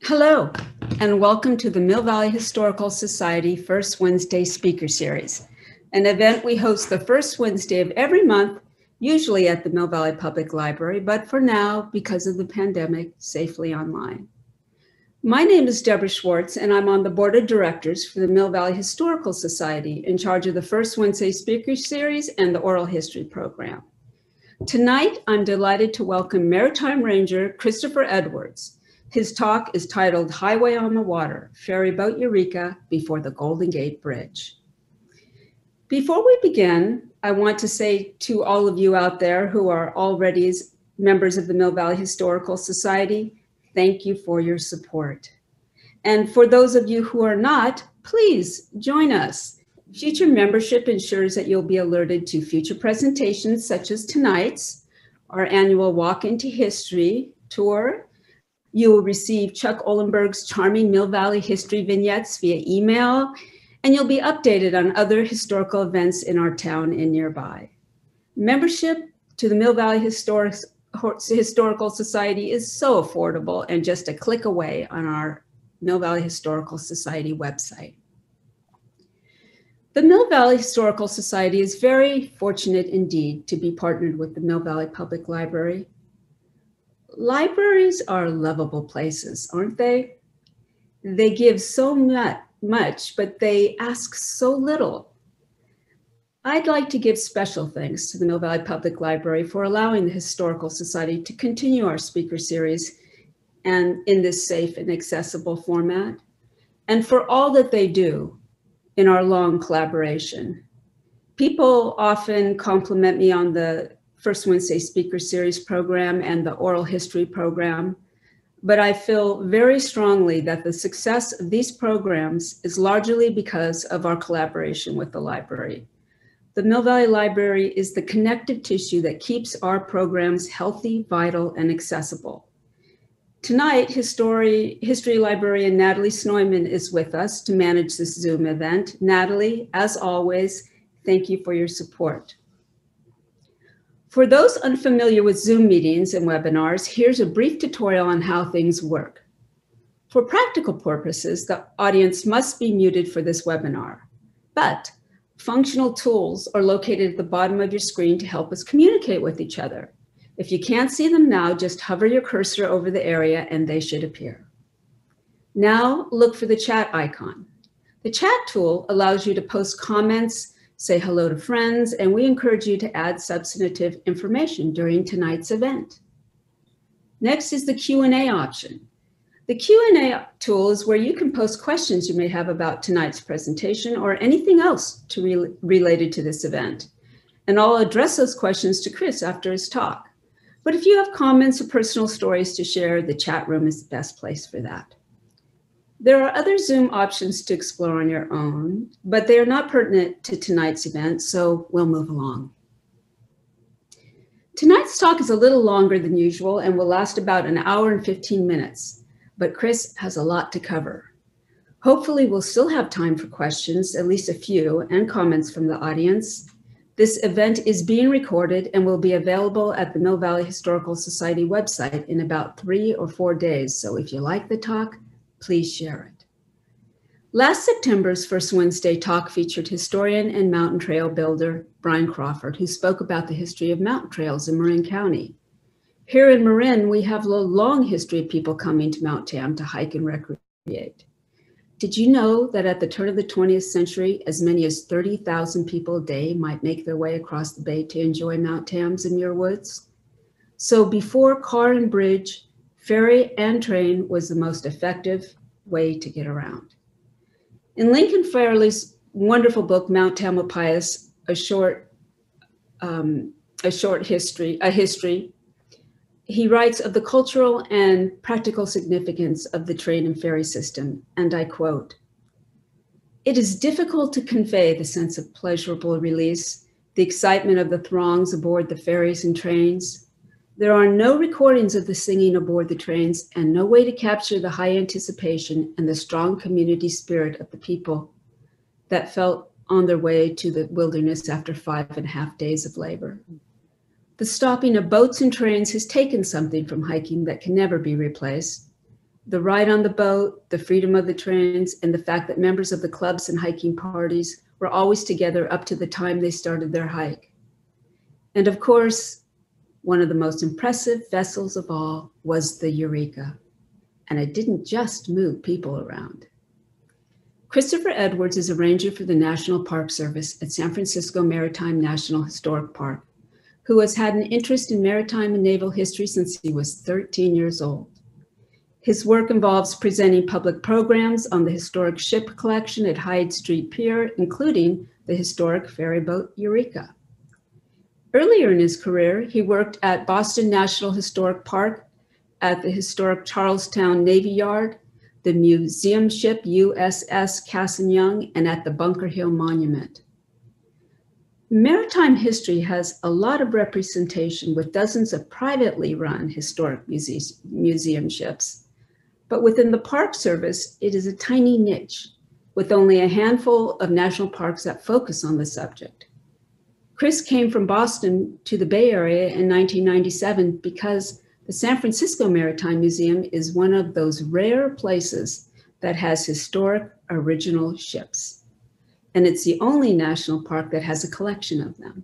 Hello, and welcome to the Mill Valley Historical Society First Wednesday Speaker Series, an event we host the first Wednesday of every month, usually at the Mill Valley Public Library, but for now, because of the pandemic, safely online. My name is Deborah Schwartz, and I'm on the Board of Directors for the Mill Valley Historical Society, in charge of the First Wednesday Speaker Series and the Oral History Program. Tonight, I'm delighted to welcome Maritime Ranger Christopher Edwards. His talk is titled Highway on the Water, Ferryboat Eureka Before the Golden Gate Bridge. Before we begin, I want to say to all of you out there who are already members of the Mill Valley Historical Society, thank you for your support. And for those of you who are not, please join us. Future membership ensures that you'll be alerted to future presentations such as tonight's, our annual Walk into History tour. You will receive Chuck Olenberg's charming Mill Valley history vignettes via email, and you'll be updated on other historical events in our town and nearby. Membership to the Mill Valley Historical Society is so affordable and just a click away on our Mill Valley Historical Society website. The Mill Valley Historical Society is very fortunate indeed to be partnered with the Mill Valley Public Library. Libraries are lovable places, aren't they? They give so much, but they ask so little. I'd like to give special thanks to the Mill Valley Public Library for allowing the Historical Society to continue our speaker series and in this safe and accessible format, and for all that they do in our long collaboration. People often compliment me on the First Wednesday Speaker Series program and the Oral History program, but I feel very strongly that the success of these programs is largely because of our collaboration with the library. The Mill Valley Library is the connective tissue that keeps our programs healthy, vital, and accessible. Tonight, history librarian Natalie Snoyman is with us to manage this Zoom event. Natalie, as always, thank you for your support. For those unfamiliar with Zoom meetings and webinars, here's a brief tutorial on how things work. For practical purposes, the audience must be muted for this webinar, but functional tools are located at the bottom of your screen to help us communicate with each other. If you can't see them now, just hover your cursor over the area and they should appear. Now look for the chat icon. The chat tool allows you to post comments, say hello to friends, and we encourage you to add substantive information during tonight's event. Next is the Q&A option. The Q&A tool is where you can post questions you may have about tonight's presentation or anything else related to this event. And I'll address those questions to Chris after his talk. But if you have comments or personal stories to share, the chat room is the best place for that. There are other Zoom options to explore on your own, but they are not pertinent to tonight's event, so we'll move along. Tonight's talk is a little longer than usual and will last about an hour and 15 minutes, but Chris has a lot to cover. Hopefully we'll still have time for questions, at least a few, and comments from the audience. This event is being recorded and will be available at the Mill Valley Historical Society website in about 3 or 4 days, so if you like the talk, please share it. Last September's First Wednesday talk featured historian and mountain trail builder Brian Crawford, who spoke about the history of mountain trails in Marin County. Here in Marin, we have a long history of people coming to Mount Tam to hike and recreate. Did you know that at the turn of the 20th century, as many as 30,000 people a day might make their way across the bay to enjoy Mount Tam's in Muir Woods? So before car and bridge, ferry and train was the most effective way to get around. In Lincoln Fairley's wonderful book, Mount Tamalpais, a history, he writes of the cultural and practical significance of the train and ferry system, and I quote, "It is difficult to convey the sense of pleasurable release, the excitement of the throngs aboard the ferries and trains. There are no recordings of the singing aboard the trains and no way to capture the high anticipation and the strong community spirit of the people that felt on their way to the wilderness after 5.5 days of labor. The stopping of boats and trains has taken something from hiking that can never be replaced. The ride on the boat, the freedom of the trains, and the fact that members of the clubs and hiking parties were always together up to the time they started their hike. And of course, one of the most impressive vessels of all was the Eureka. And it didn't just move people around. Christopher Edwards is a ranger for the National Park Service at San Francisco Maritime National Historic Park, who has had an interest in maritime and naval history since he was 13 years old. His work involves presenting public programs on the historic ship collection at Hyde Street Pier, including the historic Ferryboat Eureka. Earlier in his career, he worked at Boston National Historic Park, at the historic Charlestown Navy Yard, the museum ship USS Cass and Young, and at the Bunker Hill Monument. Maritime history has a lot of representation with dozens of privately run historic museum ships. But within the Park Service, it is a tiny niche with only a handful of national parks that focus on the subject. Chris came from Boston to the Bay Area in 1997 because the San Francisco Maritime Museum is one of those rare places that has historic original ships. And it's the only national park that has a collection of them.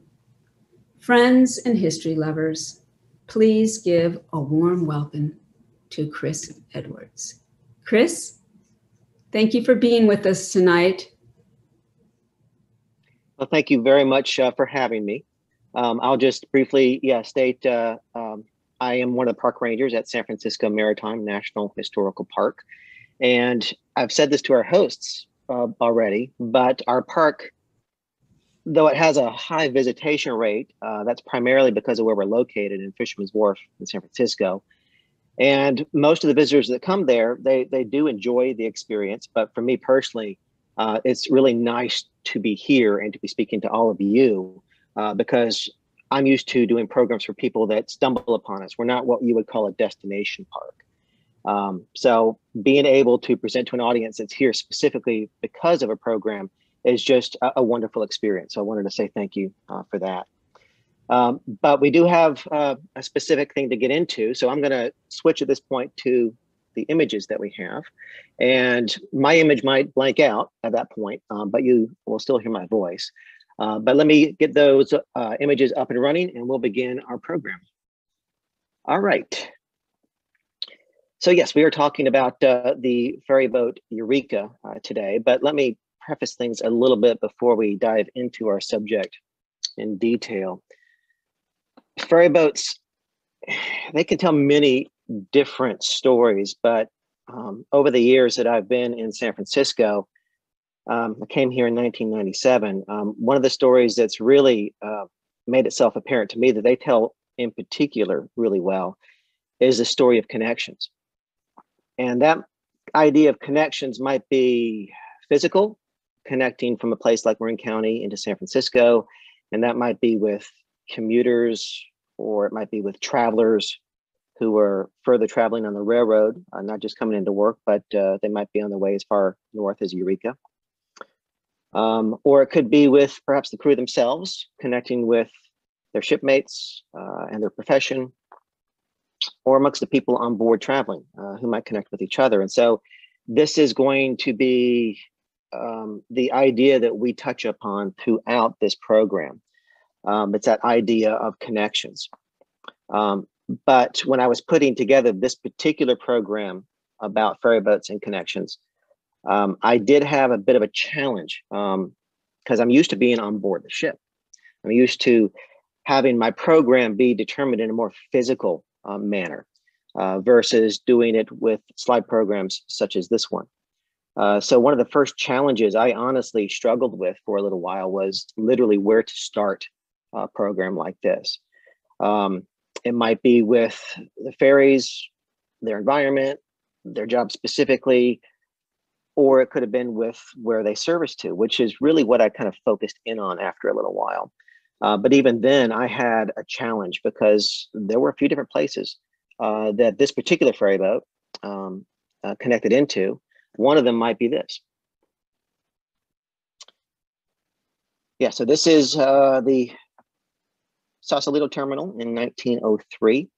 Friends and history lovers, please give a warm welcome to Chris Edwards. Chris, thank you for being with us tonight. Well, thank you very much for having me. I'll just briefly state I am one of the park rangers at San Francisco Maritime National Historical Park. And I've said this to our hosts already, but our park, though it has a high visitation rate, that's primarily because of where we're located in Fisherman's Wharf in San Francisco. And most of the visitors that come there, they do enjoy the experience. But for me personally, it's really nice to be here and to be speaking to all of you because I'm used to doing programs for people that stumble upon us. We're not what you would call a destination park. So being able to present to an audience that's here specifically because of a program is just a wonderful experience. So I wanted to say thank you for that. But we do have a specific thing to get into. So I'm going to switch at this point to the images that we have. And my image might blank out at that point, but you will still hear my voice. But let me get those images up and running and we'll begin our program. All right. So yes, we are talking about the Ferryboat Eureka today, but let me preface things a little bit before we dive into our subject in detail. Ferryboats, they can tell many different stories, but over the years that I've been in San Francisco, I came here in 1997. One of the stories that's really made itself apparent to me that they tell in particular really well is the story of connections. And that idea of connections might be physical, connecting from a place like Marin County into San Francisco, and that might be with commuters, or it might be with travelers who are further traveling on the railroad, not just coming into work, but they might be on their way as far north as Eureka. Or it could be with perhaps the crew themselves, connecting with their shipmates and their profession, or amongst the people on board traveling who might connect with each other. And so this is going to be the idea that we touch upon throughout this program. It's that idea of connections. But when I was putting together this particular program about ferryboats and connections, I did have a bit of a challenge because I'm used to being on board the ship. I'm used to having my program be determined in a more physical manner versus doing it with slide programs such as this one. So one of the first challenges I honestly struggled with for a little while was literally where to start a program like this. It might be with the ferries, their environment, their job specifically, or it could have been with where they service to, which is really what I kind of focused in on after a little while. But even then I had a challenge because there were a few different places that this particular ferryboat connected into. One of them might be this. Yeah, so this is the Sausalito Terminal in 1903.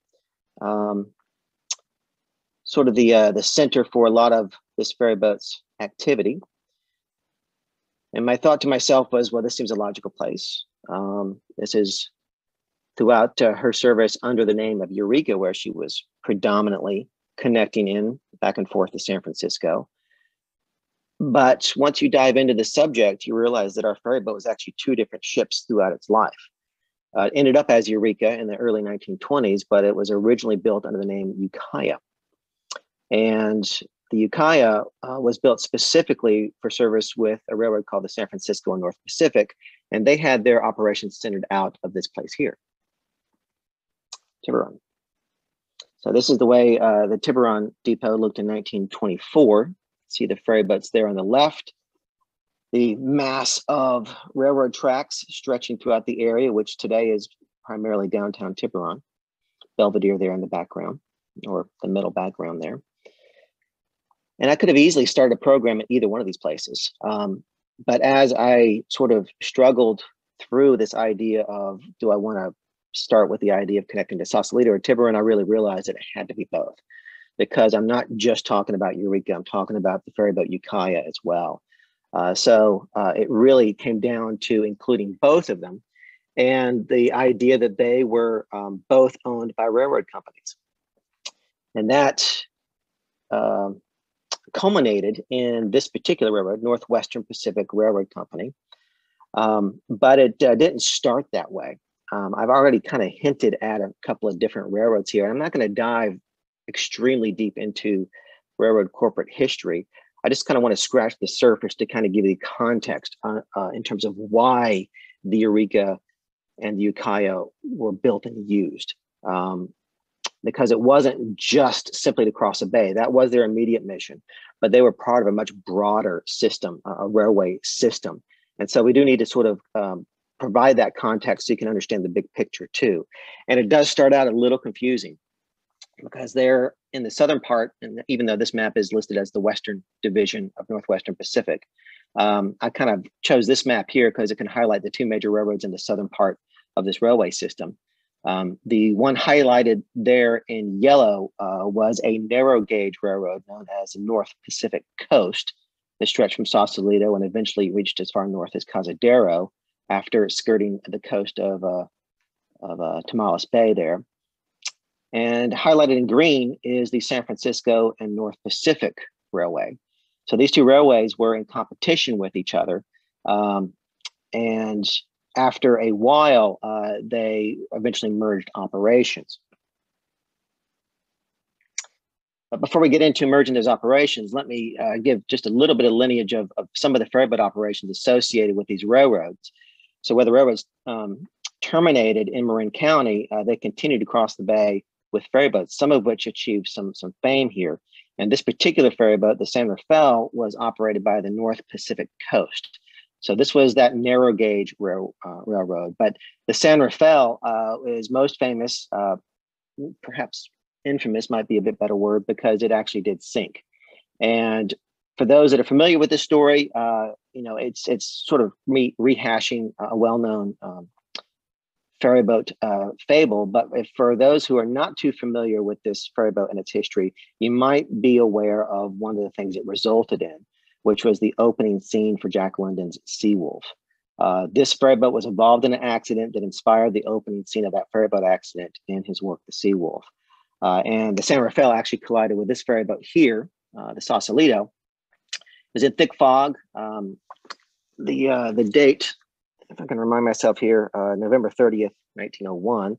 sort of the center for a lot of this ferry boat's activity. And my thought to myself was, well, this seems a logical place. This is throughout her service under the name of Eureka, where she was predominantly connecting in back and forth to San Francisco. But once you dive into the subject, you realize that our ferry boat was actually two different ships throughout its life. It ended up as Eureka in the early 1920s, but it was originally built under the name Ukiah. And the Ukiah was built specifically for service with a railroad called the San Francisco and North Pacific, and they had their operations centered out of this place here, Tiburon. So this is the way the Tiburon depot looked in 1924. See the ferry boats there on the left. The mass of railroad tracks stretching throughout the area, which today is primarily downtown Tiburon. Belvedere there in the background, or the middle background there. And I could have easily started a program at either one of these places. But as I sort of struggled through this idea of, do I want to start with the idea of connecting to Sausalito or Tiburon, I really realized that it had to be both. Because I'm not just talking about Eureka, I'm talking about the ferryboat Ukiah as well. So it really came down to including both of them and the idea that they were both owned by railroad companies. And that culminated in this particular railroad, Northwestern Pacific Railroad Company. But it didn't start that way. I've already kind of hinted at a couple of different railroads here. I'm not going to dive extremely deep into railroad corporate history. I just kind of want to scratch the surface to kind of give you the context in terms of why the Eureka and the Ukiah were built and used. Because it wasn't just simply to cross a bay. That was their immediate mission, but they were part of a much broader system, a railway system. And so we do need to sort of provide that context so you can understand the big picture too. And it does start out a little confusing, because they're in the southern part, and even though this map is listed as the Western Division of Northwestern Pacific, I kind of chose this map here because it can highlight the two major railroads in the southern part of this railway system. The one highlighted there in yellow was a narrow gauge railroad known as the North Pacific Coast that stretched from Sausalito and eventually reached as far north as Cazadero after skirting the coast of Tamales Bay there. And highlighted in green is the San Francisco and North Pacific Railway. So these two railways were in competition with each other. And after a while, they eventually merged operations. But before we get into merging those operations, let me give just a little bit of lineage of some of the ferryboat operations associated with these railroads. So where the railroads terminated in Marin County, they continued to cross the bay with ferryboats, some of which achieved some fame here. And this particular ferryboat, the San Rafael, was operated by the North Pacific Coast. So this was that narrow gauge railroad. But the San Rafael is most famous, perhaps infamous might be a bit better word, because it actually did sink. And for those that are familiar with this story, it's sort of rehashing a well-known ferryboat fable. But for those who are not too familiar with this ferryboat and its history, you might be aware of one of the things it resulted in, which was the opening scene for Jack London's Seawolf. This ferryboat was involved in an accident that inspired the opening scene of that ferryboat accident in his work, The Seawolf. And the San Rafael actually collided with this ferryboat here, the Sausalito. It was in thick fog. The date, if I can remind myself here, November 30th, 1901.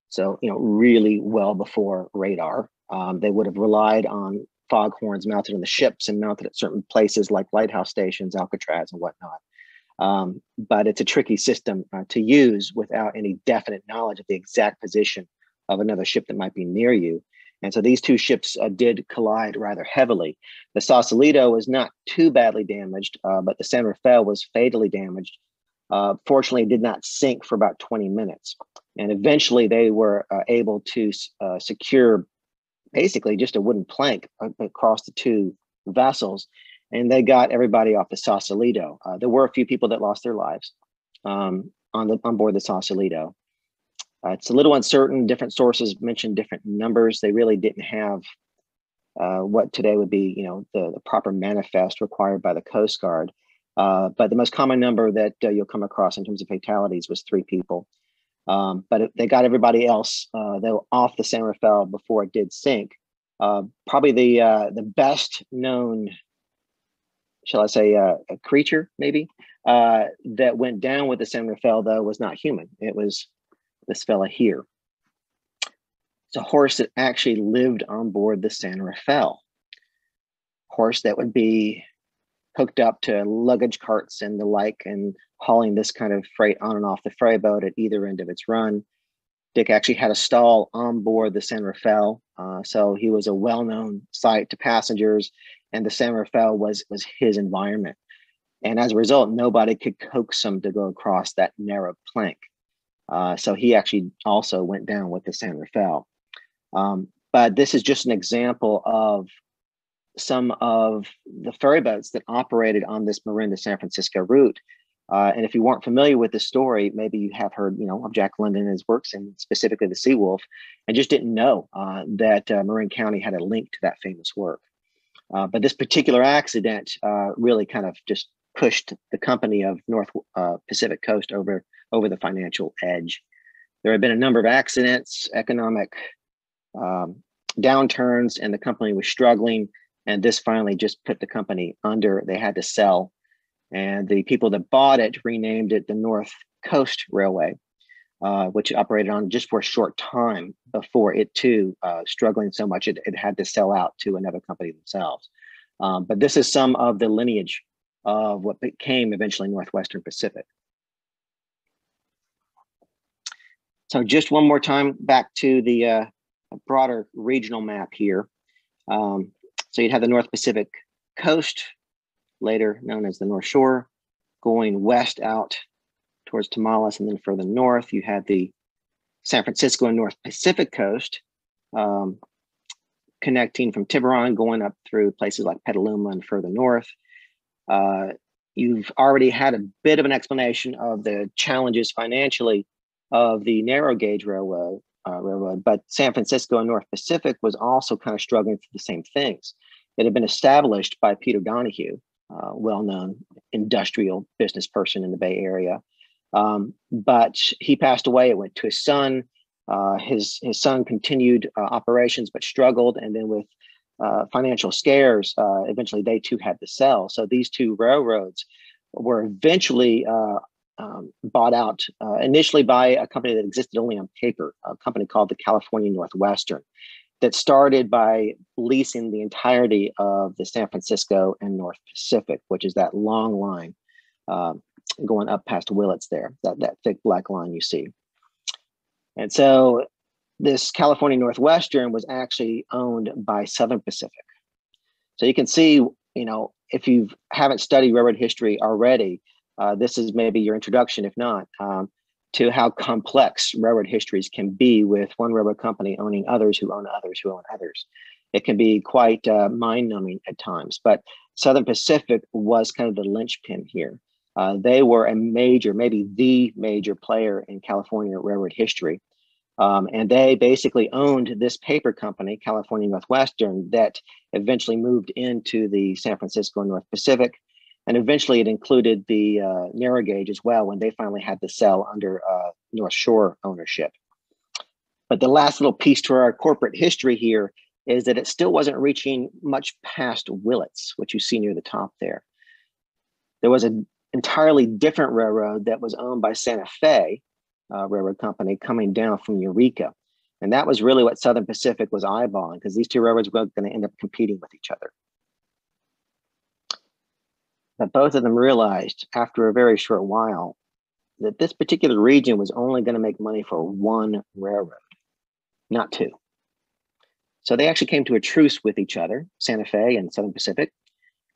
So, really well before radar. They would have relied on foghorns mounted on the ships and mounted at certain places like lighthouse stations, Alcatraz, and whatnot. But it's a tricky system to use without any definite knowledge of the exact position of another ship that might be near you. And so these two ships did collide rather heavily. The Sausalito was not too badly damaged, but the San Rafael was fatally damaged. Fortunately, it did not sink for about 20 minutes. And eventually they were able to secure basically just a wooden plank across the two vessels, and they got everybody off the Sausalito. There were a few people that lost their lives on board the Sausalito. It's a little uncertain. Different sources mention different numbers. They really didn't have what today would be, the proper manifest required by the Coast Guard. But the most common number that you'll come across in terms of fatalities was 3 people. But they got everybody else though off the San Rafael before it did sink. Probably the best known, shall I say, a creature maybe that went down with the San Rafael, though, was not human. It was this fella here. It's a horse that actually lived on board the San Rafael. Horse that would be hooked up to luggage carts and the like, and hauling this kind of freight on and off the ferry boat at either end of its run. Dick actually had a stall on board the San Rafael, so he was a well-known sight to passengers, and the San Rafael was his environment. And as a result, nobody could coax him to go across that narrow plank. So he actually also went down with the San Rafael. But this is just an example of some of the ferry boats that operated on this Marin to San Francisco route. And if you weren't familiar with the story, maybe you have heard, of Jack London and his works, and specifically the Seawolf, and just didn't know that Marin County had a link to that famous work. But this particular accident really kind of just pushed the company of North Pacific Coast over the financial edge. There had been a number of accidents, economic downturns, and the company was struggling. And this finally just put the company under. They had to sell. And the people that bought it renamed it the North Coast Railway, which operated on just for a short time before it too, struggling so much, it had to sell out to another company themselves. But this is some of the lineage of what became eventually Northwestern Pacific. So just one more time back to the broader regional map here. So you'd have the North Pacific Coast, later known as the North Shore, going west out towards Tamales, and then further north, you had the San Francisco and North Pacific Coast, connecting from Tiburon, going up through places like Petaluma and further north. You've already had a bit of an explanation of the challenges financially of the narrow gauge railroad, but San Francisco and North Pacific was also kind of struggling for the same things. It had been established by Peter Donahue, well-known industrial business person in the Bay Area. But he passed away. It went to his son. His son continued operations, but struggled. And then with financial scares, eventually they too had to sell. So these two railroads were eventually bought out initially by a company that existed only on paper, a company called the California Northwestern, that started by leasing the entirety of the San Francisco and North Pacific, which is that long line going up past Willits there, that thick black line you see. And so this California Northwestern was actually owned by Southern Pacific. So you can see, if you haven't studied railroad history already, this is maybe your introduction, if not, to how complex railroad histories can be, with one railroad company owning others who own others who own others. It can be quite mind-numbing at times, but Southern Pacific was kind of the linchpin here. They were a major, maybe the major player in California railroad history. And they basically owned this paper company, California Northwestern, that eventually moved into the San Francisco and North Pacific. And eventually it included the narrow gauge as well, when they finally had to sell under North Shore ownership. But the last little piece to our corporate history here is that it still wasn't reaching much past Willits, which you see near the top there. There was an entirely different railroad that was owned by Santa Fe Railroad Company coming down from Eureka. And that was really what Southern Pacific was eyeballing, because these two railroads were going to end up competing with each other. But both of them realized after a very short while that this particular region was only going to make money for one railroad, not two. So they actually came to a truce with each other, Santa Fe and Southern Pacific,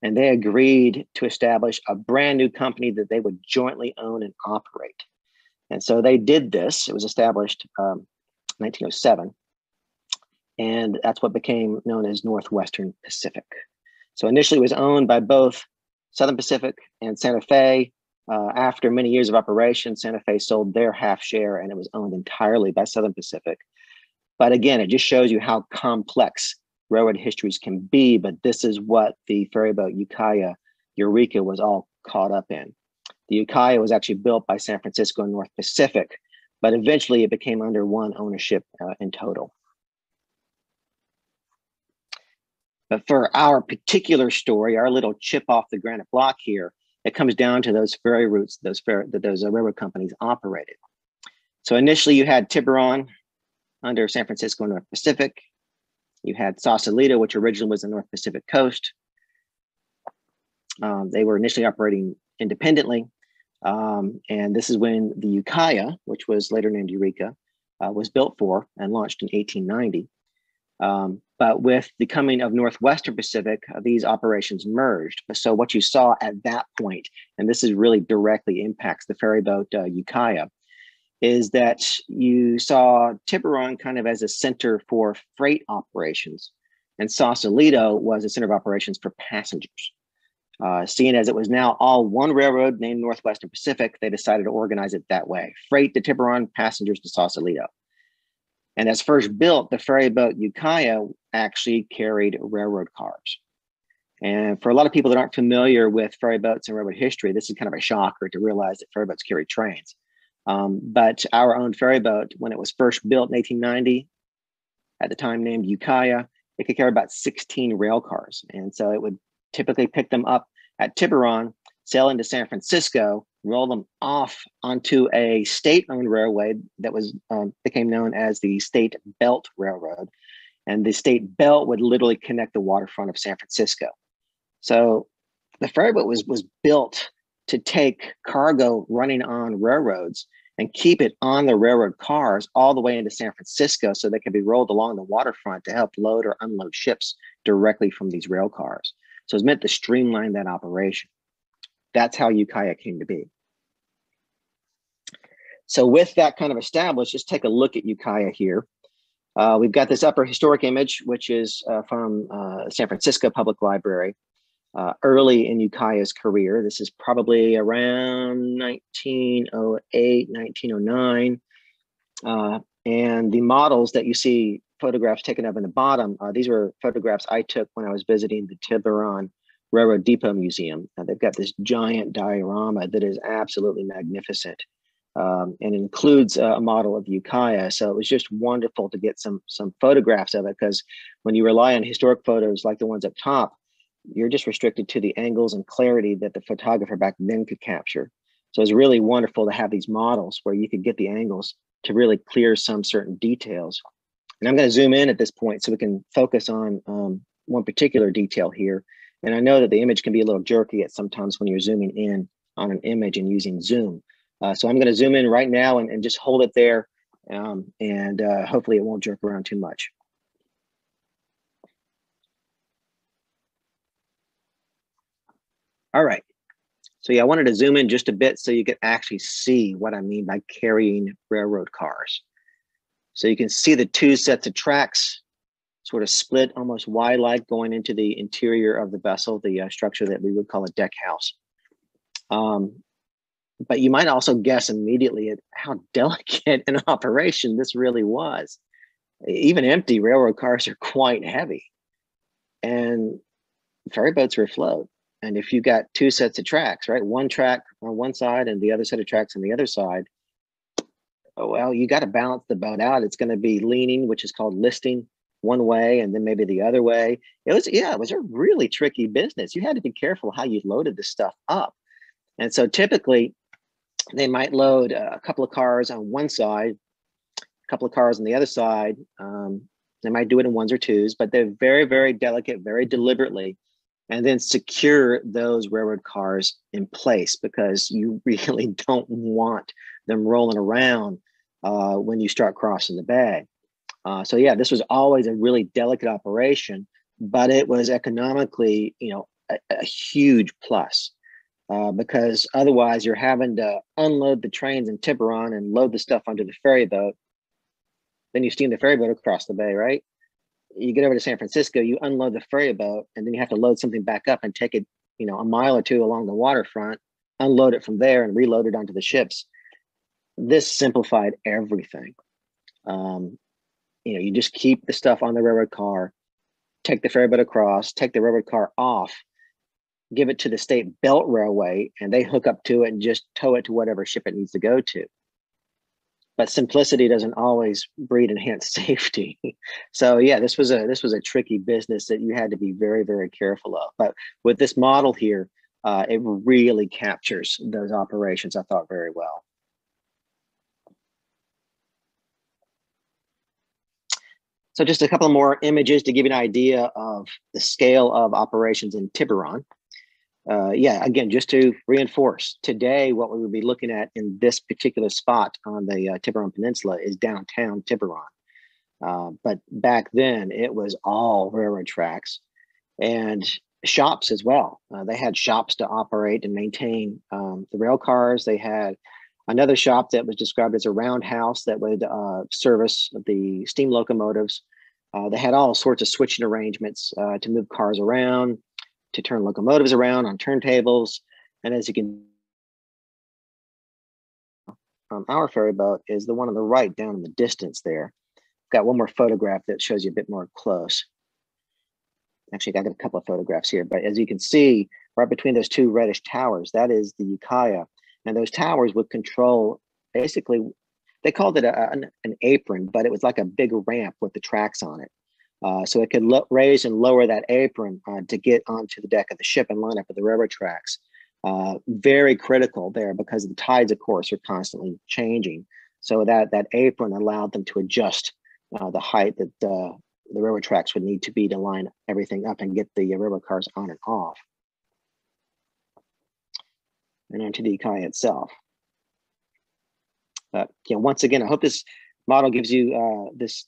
and they agreed to establish a brand new company that they would jointly own and operate. And so they did this. It was established in 1907, and that's what became known as Northwestern Pacific. So initially it was owned by both Southern Pacific and Santa Fe. After many years of operation, Santa Fe sold their half share, and it was owned entirely by Southern Pacific. But again, it just shows you how complex railroad histories can be, but this is what the ferryboat Eureka was all caught up in. The Ukiah was actually built by San Francisco and North Pacific, but eventually it became under one ownership in total. But for our particular story, our little chip off the granite block here, it comes down to those ferry routes that those railroad companies operated. So initially you had Tiburon under San Francisco and North Pacific. You had Sausalito, which originally was the North Pacific coast. They were initially operating independently. And this is when the Ukiah, which was later named Eureka, was built for and launched in 1890. But with the coming of Northwestern Pacific, these operations merged. So what you saw at that point, and this is really directly impacts the ferryboat Ukiah, is that you saw Tiburon kind of as a center for freight operations, and Sausalito was a center of operations for passengers. Seeing as it was now all one railroad named Northwestern Pacific, they decided to organize it that way. Freight to Tiburon, passengers to Sausalito. And as first built, the ferryboat Ukiah actually carried railroad cars. And for a lot of people that aren't familiar with ferryboats and railroad history, this is kind of a shocker to realize that ferryboats carry trains. But our own ferryboat, when it was first built in 1890, at the time named Ukiah, it could carry about 16 rail cars. And so it would typically pick them up at Tiburon, sail into San Francisco, roll them off onto a state-owned railway that was became known as the State Belt Railroad. And the State Belt would literally connect the waterfront of San Francisco. So the ferryboat was built to take cargo running on railroads and keep it on the railroad cars all the way into San Francisco so they could be rolled along the waterfront to help load or unload ships directly from these rail cars. So it's meant to streamline that operation. That's how Ukiah came to be. So with that kind of established, just take a look at Ukiah here. We've got this upper historic image, which is from San Francisco Public Library. Early in Ukiah's career. This is probably around 1908, 1909. And the models that you see photographs taken up in the bottom, these were photographs I took when I was visiting the Tiburon Railroad Depot Museum. They've got this giant diorama that is absolutely magnificent. And includes a model of Ukiah. So it was just wonderful to get some photographs of it, because when you rely on historic photos like the ones up top, you're just restricted to the angles and clarity that the photographer back then could capture. So it's really wonderful to have these models where you could get the angles to really clear some certain details. And I'm going to zoom in at this point so we can focus on one particular detail here. And I know that the image can be a little jerky at sometimes when you're zooming in on an image and using zoom. So I'm going to zoom in right now and just hold it there, and hopefully it won't jerk around too much. All right, so yeah, I wanted to zoom in just a bit so you could actually see what I mean by carrying railroad cars. So you can see the two sets of tracks sort of split almost Y-like going into the interior of the vessel, the structure that we would call a deck house. But you might also guess immediately at how delicate an operation this really was. Even empty railroad cars are quite heavy, and ferryboats are afloat. And if you've got two sets of tracks, right, one track on one side and the other set of tracks on the other side, well, you got to balance the boat out. It's going to be leaning, which is called listing, one way and then maybe the other way. It was a really tricky business. You had to be careful how you loaded this stuff up. And so typically they might load a couple of cars on one side, a couple of cars on the other side. They might do it in ones or twos, but they're very, very delicate, very deliberately, and then secure those railroad cars in place, because you really don't want them rolling around when you start crossing the bay. So yeah, this was always a really delicate operation, but it was economically, a huge plus. Because otherwise you're having to unload the trains in Tiburon and load the stuff onto the ferry boat. Then you steam the ferry boat across the bay, right? You get over to San Francisco, you unload the ferry boat, and then you have to load something back up and take it, a mile or two along the waterfront, unload it from there and reload it onto the ships. This simplified everything. You just keep the stuff on the railroad car. take the ferryboat across, take the railroad car off, give it to the state belt railway, and they hook up to it and just tow it to whatever ship it needs to go to. But simplicity doesn't always breed enhanced safety. So yeah, this was a tricky business that you had to be very, very careful of. But with this model here, it really captures those operations, I thought, very well. So just a couple more images to give you an idea of the scale of operations in Tiburon. Yeah, again, just to reinforce, today what we would be looking at in this particular spot on the Tiburon Peninsula is downtown Tiburon. But back then, it was all railroad tracks and shops as well. They had shops to operate and maintain the rail cars. They had another shop that was described as a roundhouse that would service the steam locomotives. They had all sorts of switching arrangements to move cars around, to turn locomotives around on turntables. And as you can, our ferry boat is the one on the right down in the distance there. Got one more photograph that shows you a bit more close. Actually, I got a couple of photographs here, but as you can see, right between those two reddish towers, that is the Ukiah. And those towers would control, basically, they called it an apron, but it was like a big ramp with the tracks on it. So it could raise and lower that apron to get onto the deck of the ship and line up with the railroad tracks. Very critical there because the tides, of course, are constantly changing. So that apron allowed them to adjust the height that the railroad tracks would need to be to line everything up and get the railroad cars on and off. And onto the Ukiah itself. But once again, I hope this model gives you this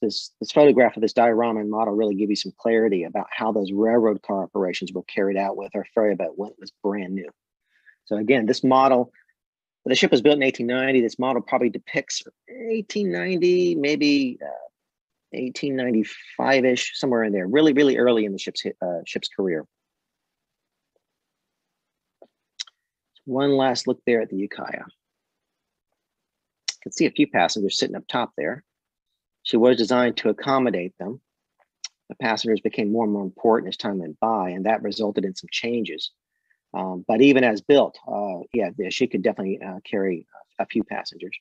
photograph of this diorama and model really give you some clarity about how those railroad car operations were carried out with our ferryboat when it was brand new. So again, this model, the ship was built in 1890. This model probably depicts 1890, maybe 1895-ish, somewhere in there, really, really early in the ship's career. One last look there at the Ukiah. You can see a few passengers sitting up top there. She was designed to accommodate them. The passengers became more and more important as time went by, and that resulted in some changes. But even as built, yeah, she could definitely carry a few passengers.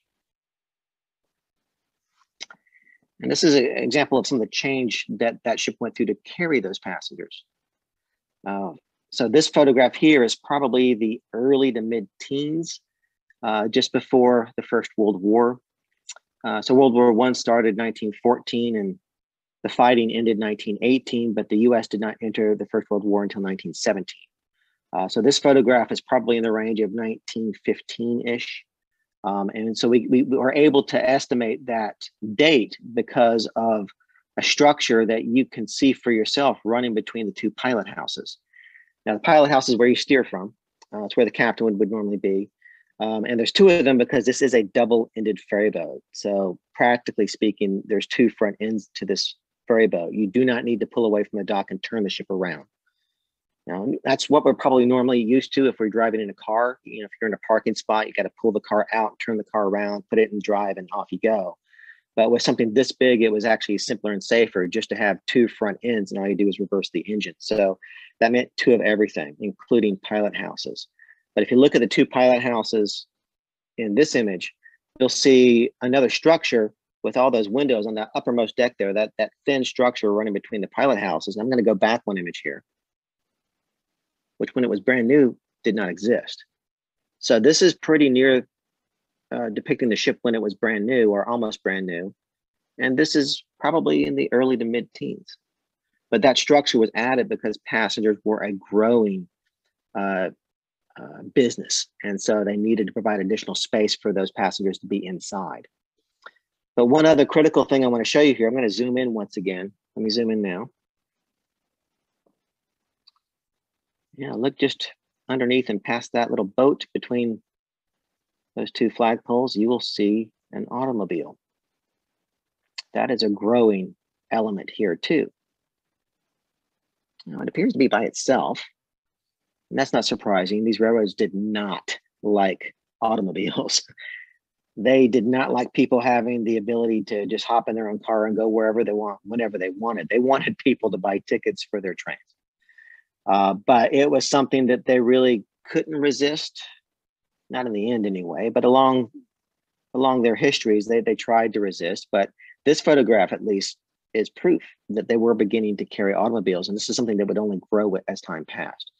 And this is an example of some of the change that that ship went through to carry those passengers. So this photograph here is probably the early to mid-teens, just before the First World War. So World War I started in 1914 and the fighting ended in 1918, but the US did not enter the First World War until 1917. So this photograph is probably in the range of 1915-ish. And so we were able to estimate that date because of a structure that you can see for yourself running between the two pilot houses. Now, the pilot house is where you steer from. It's where the captain would normally be. And there's two of them because this is a double-ended ferry boat. So practically speaking, there's two front ends to this ferry boat. You do not need to pull away from the dock and turn the ship around. Now, that's what we're probably normally used to if we're driving in a car. You know, if you're in a parking spot, you got to pull the car out, turn the car around, put it in drive, and off you go. But with something this big, it was actually simpler and safer just to have two front ends, and all you do is reverse the engine. So that meant two of everything, including pilot houses. But if you look at the two pilot houses in this image, you'll see another structure with all those windows on that uppermost deck there, that thin structure running between the pilot houses. And I'm going to go back one image here, which when it was brand new, did not exist. So this is pretty near depicting the ship when it was brand new or almost brand new. And this is probably in the early to mid-teens. But that structure was added because passengers were a growing business. And so they needed to provide additional space for those passengers to be inside. But one other critical thing I want to show you here, I'm going to zoom in once again. Let me zoom in now. Yeah, look just underneath and past that little boat between those two flagpoles, you will see an automobile. That is a growing element here too. Now it appears to be by itself, and that's not surprising. These railroads did not like automobiles. They did not like people having the ability to just hop in their own car and go wherever they want, whenever they wanted. They wanted people to buy tickets for their trains. But it was something that they really couldn't resist, not in the end anyway, but along their histories, they tried to resist. But this photograph, at least, is proof that they were beginning to carry automobiles. And this is something that would only grow as time passed.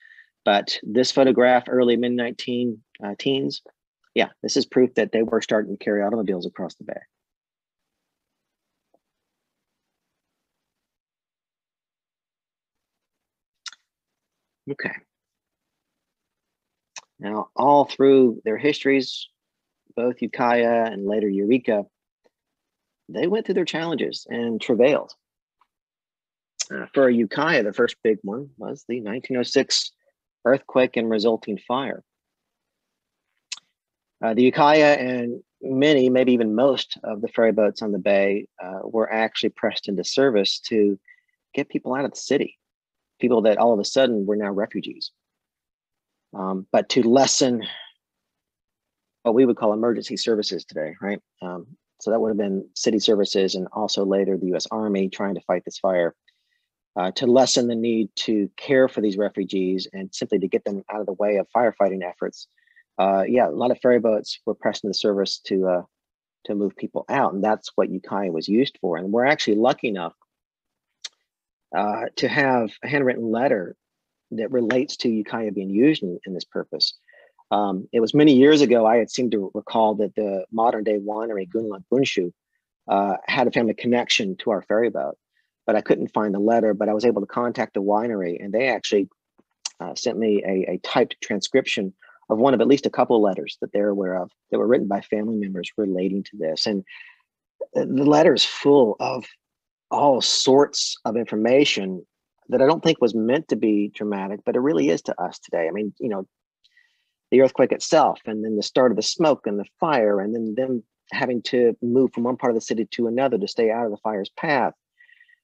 But this photograph, early mid-19 teens, yeah, this is proof that they were starting to carry automobiles across the bay. Okay. Now, all through their histories, both Ukiah and later Eureka, they went through their challenges and travailed. For Ukiah, the first big one was the 1906 earthquake and resulting fire. The Ukiah and many, maybe even most of the ferry boats on the bay were actually pressed into service to get people out of the city, people that all of a sudden were now refugees. But to lessen what we would call emergency services today, right? So that would have been city services and also later the US Army trying to fight this fire. To lessen the need to care for these refugees and simply to get them out of the way of firefighting efforts. Yeah, a lot of ferry boats were pressed into service to move people out, and that's what Ukiah was used for. And we're actually lucky enough to have a handwritten letter that relates to Ukiah being used in this purpose. It was many years ago, I had seemed to recall that the modern day winery, Gunlug Bunshu, had a family connection to our ferry boat, but I couldn't find the letter, but I was able to contact the winery, and they actually sent me a typed transcription of one of at least a couple of letters that they're aware of that were written by family members relating to this. And the letter is full of all sorts of information that I don't think was meant to be dramatic, but it really is to us today. I mean, you know, the earthquake itself, and then the start of the smoke and the fire, and then them having to move from one part of the city to another to stay out of the fire's path.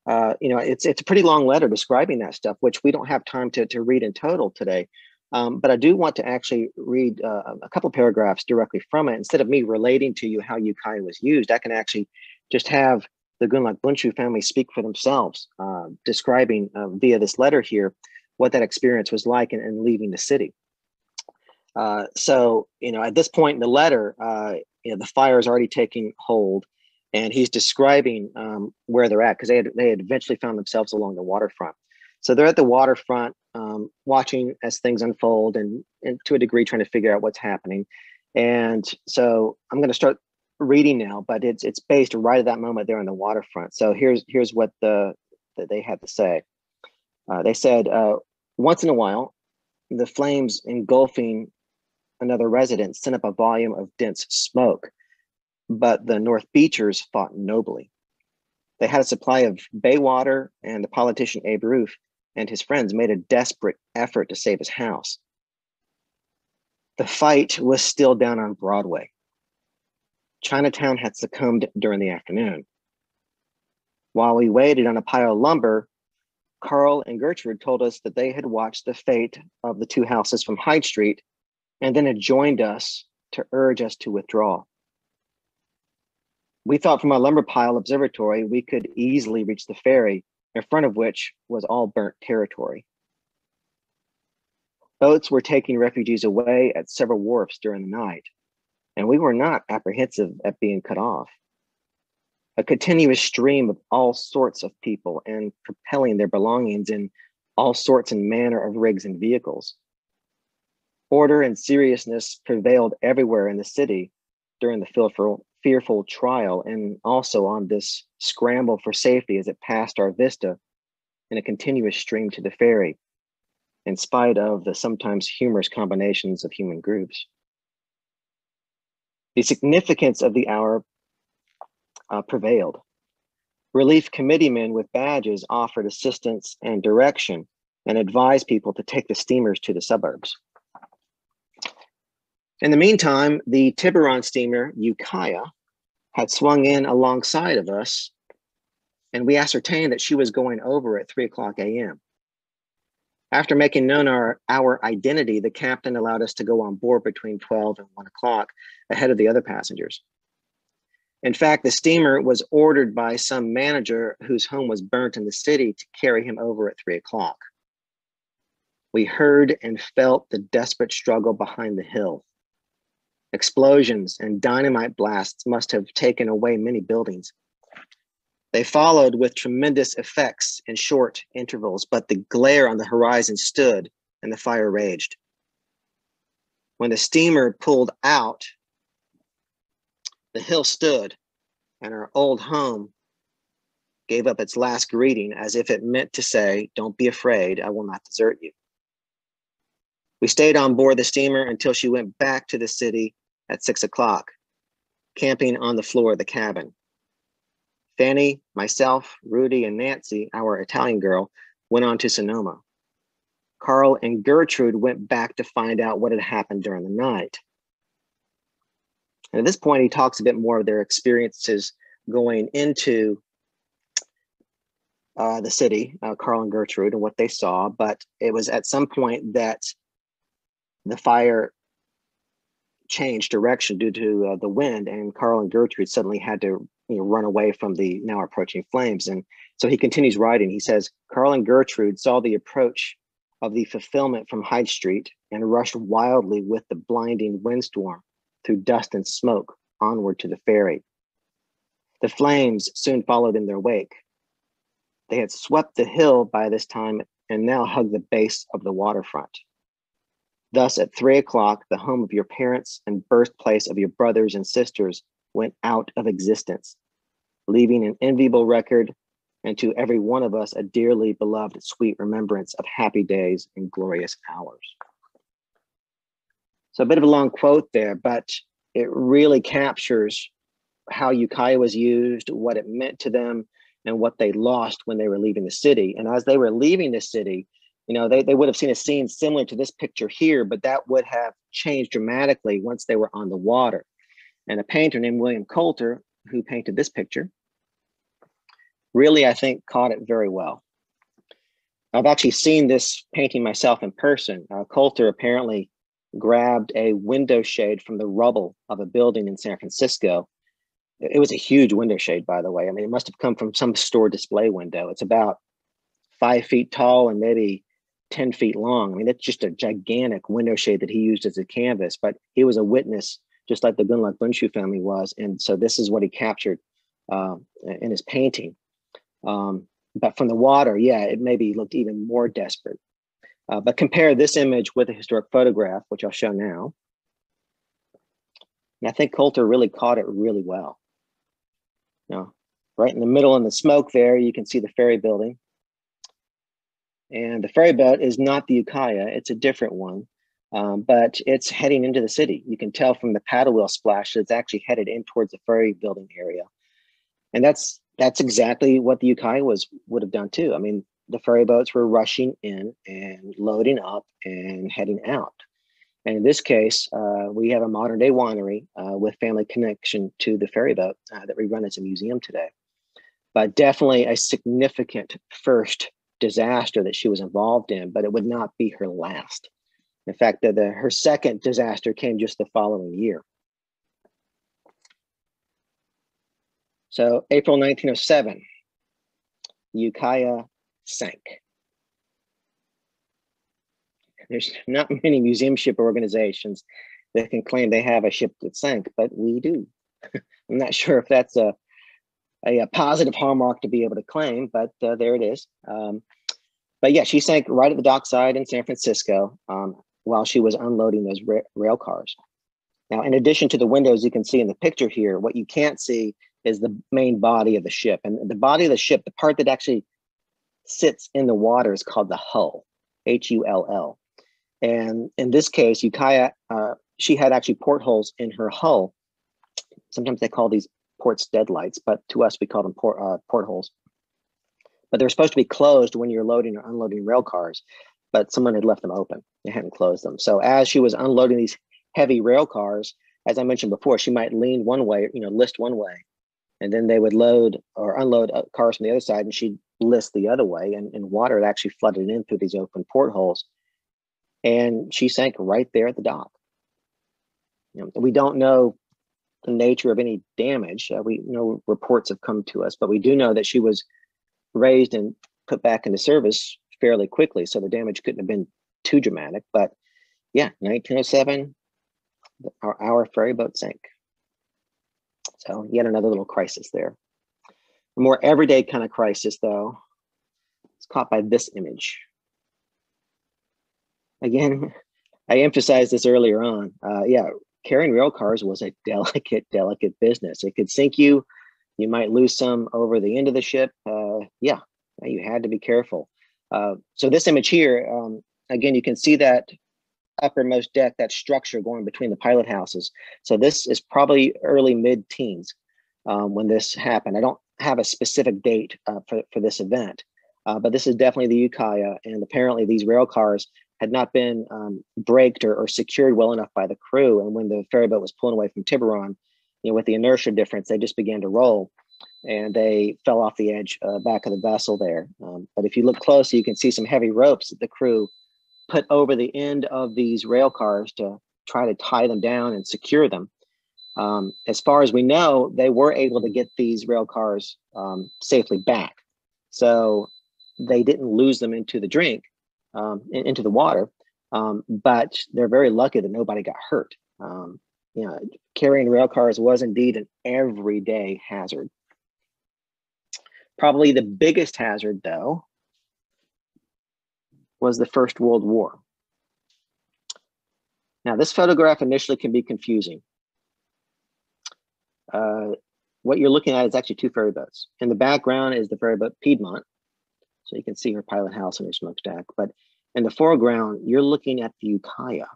You know, it's a pretty long letter describing that stuff, which we don't have time to read in total today. But I do want to actually read a couple of paragraphs directly from it. Instead of me relating to you how Ukiah was used, I can actually just have the Gunlug Bunshu family speak for themselves, describing via this letter here what that experience was like in leaving the city. So, you know, at this point in the letter, you know, the fire is already taking hold, and he's describing where they're at because they had eventually found themselves along the waterfront. So they're at the waterfront, watching as things unfold and to a degree trying to figure out what's happening. And so I'm going to start reading now, but it's based right at that moment there on the waterfront. So here's what they had to say. They said, once in a while, the flames engulfing another residence sent up a volume of dense smoke, but the North Beachers fought nobly. They had a supply of bay water, and the politician Abe Roof and his friends made a desperate effort to save his house. The fight was still down on Broadway. Chinatown had succumbed during the afternoon. While we waited on a pile of lumber, Carl and Gertrude told us that they had watched the fate of the two houses from Hyde Street and then had joined us to urge us to withdraw. We thought from our lumber pile observatory, we could easily reach the ferry, in front of which was all burnt territory. Boats were taking refugees away at several wharfs during the night, and we were not apprehensive at being cut off. A continuous stream of all sorts of people and propelling their belongings in all sorts and manner of rigs and vehicles. Order and seriousness prevailed everywhere in the city during the fearful trial, and also on this scramble for safety as it passed our vista in a continuous stream to the ferry, in spite of the sometimes humorous combinations of human groups. The significance of the hour prevailed. Relief committeemen with badges offered assistance and direction and advised people to take the steamers to the suburbs. In the meantime, the Tiburon steamer, Ukiah, had swung in alongside of us, and we ascertained that she was going over at 3:00 a.m. After making known our identity, the captain allowed us to go on board between 12 and 1 o'clock ahead of the other passengers. In fact, the steamer was ordered by some manager whose home was burnt in the city to carry him over at 3 o'clock. We heard and felt the desperate struggle behind the hill. Explosions and dynamite blasts must have taken away many buildings. They followed with tremendous effects in short intervals, but the glare on the horizon stood and the fire raged. When the steamer pulled out, the hill stood and our old home gave up its last greeting as if it meant to say, "Don't be afraid, I will not desert you." We stayed on board the steamer until she went back to the city at 6 o'clock, camping on the floor of the cabin. Fanny, myself, Rudy, and Nancy, our Italian girl, went on to Sonoma. Carl and Gertrude went back to find out what had happened during the night. And at this point, he talks a bit more of their experiences going into the city, Carl and Gertrude, and what they saw. But it was at some point that the fire changed direction due to the wind, and Carl and Gertrude suddenly had to run away from the now approaching flames. And so he continues writing. He says, Carl and Gertrude saw the approach of the fulfillment from Hyde Street and rushed wildly with the blinding windstorm through dust and smoke onward to the ferry. The flames soon followed in their wake. They had swept the hill by this time and now hugged the base of the waterfront. Thus, at 3 o'clock, the home of your parents and birthplace of your brothers and sisters went out of existence, leaving an enviable record and to every one of us a dearly beloved, sweet remembrance of happy days and glorious hours. So a bit of a long quote there, but it really captures how Ukiah was used, what it meant to them, and what they lost when they were leaving the city. And as they were leaving the city, they would have seen a scene similar to this picture here, but that would have changed dramatically once they were on the water. And a painter named William Coulter, who painted this picture, really, I think, caught it very well. I've actually seen this painting myself in person. Coulter apparently grabbed a window shade from the rubble of a building in San Francisco. It was a huge window shade, by the way. I mean, it must have come from some store display window. It's about 5 feet tall and maybe 10 feet long. I mean, it's just a gigantic window shade that he used as a canvas, but he was a witness, just like the Gunlock Bunshu family was. And so this is what he captured in his painting. But from the water, yeah, it maybe looked even more desperate. But compare this image with a historic photograph, which I'll show now. And I think Coulter really caught it really well. Right in the middle in the smoke there, you can see the ferry building. And the ferry boat is not the Ukiah, it's a different one, but it's heading into the city. You can tell from the paddle wheel splash that it's actually headed in towards the ferry building area. And that's exactly what the Ukiah would have done too. I mean, the ferry boats were rushing in and loading up and heading out. And in this case, we have a modern day winery with family connection to the ferry boat that we run as a museum today. But definitely a significant first disaster that she was involved in, but it would not be her last. In fact, her second disaster came just the following year. So April 1907, Ukiah sank. There's not many museum ship organizations that can claim they have a ship that sank, but we do. I'm not sure if that's a positive hallmark to be able to claim, but there it is. But yeah, she sank right at the dockside in San Francisco while she was unloading those rail cars. Now, in addition to the windows you can see in the picture here, what you can't see is the main body of the ship. And the body of the ship, the part that actually sits in the water, is called the hull, Hull. And in this case, Ukiah, she had actually portholes in her hull. Sometimes they call these ports deadlights, but to us, we call them portholes. But they're supposed to be closed when you're loading or unloading rail cars, but someone had left them open. They hadn't closed them. So as she was unloading these heavy rail cars, as I mentioned before, she might lean one way, list one way, and then they would load or unload cars from the other side, and she'd list the other way, and water had actually flooded in through these open portholes. And she sank right there at the dock. We don't know the nature of any damage. No reports have come to us, but we do know that she was raised and put back into service fairly quickly, so the damage couldn't have been too dramatic. But yeah, 1907, our ferry boat sank. So yet another little crisis there. A more everyday kind of crisis, though, is caught by this image. Again, I emphasized this earlier on. Yeah, carrying rail cars was a delicate business. It could sink you. You might lose some over the end of the ship. Yeah, you had to be careful. So this image here, again, you can see that uppermost deck, that structure going between the pilot houses. So this is probably early mid-teens when this happened. I don't have a specific date for this event, but this is definitely the Ukiah, and apparently these rail cars had not been braked or secured well enough by the crew. And when the ferry boat was pulling away from Tiburon, with the inertia difference, they just began to roll, and they fell off the edge back of the vessel there. But if you look closely, you can see some heavy ropes that the crew put over the end of these rail cars to try to tie them down and secure them. As far as we know, they were able to get these rail cars safely back. So they didn't lose them into the into the water, but they're very lucky that nobody got hurt. Carrying rail cars was indeed an everyday hazard. Probably the biggest hazard, though, was the First World War. Now, this photograph initially can be confusing. What you're looking at is actually two ferry boats. In the background is the ferry boat Piedmont, so you can see her pilot house and her smokestack. But in the foreground, you're looking at the Ukiah.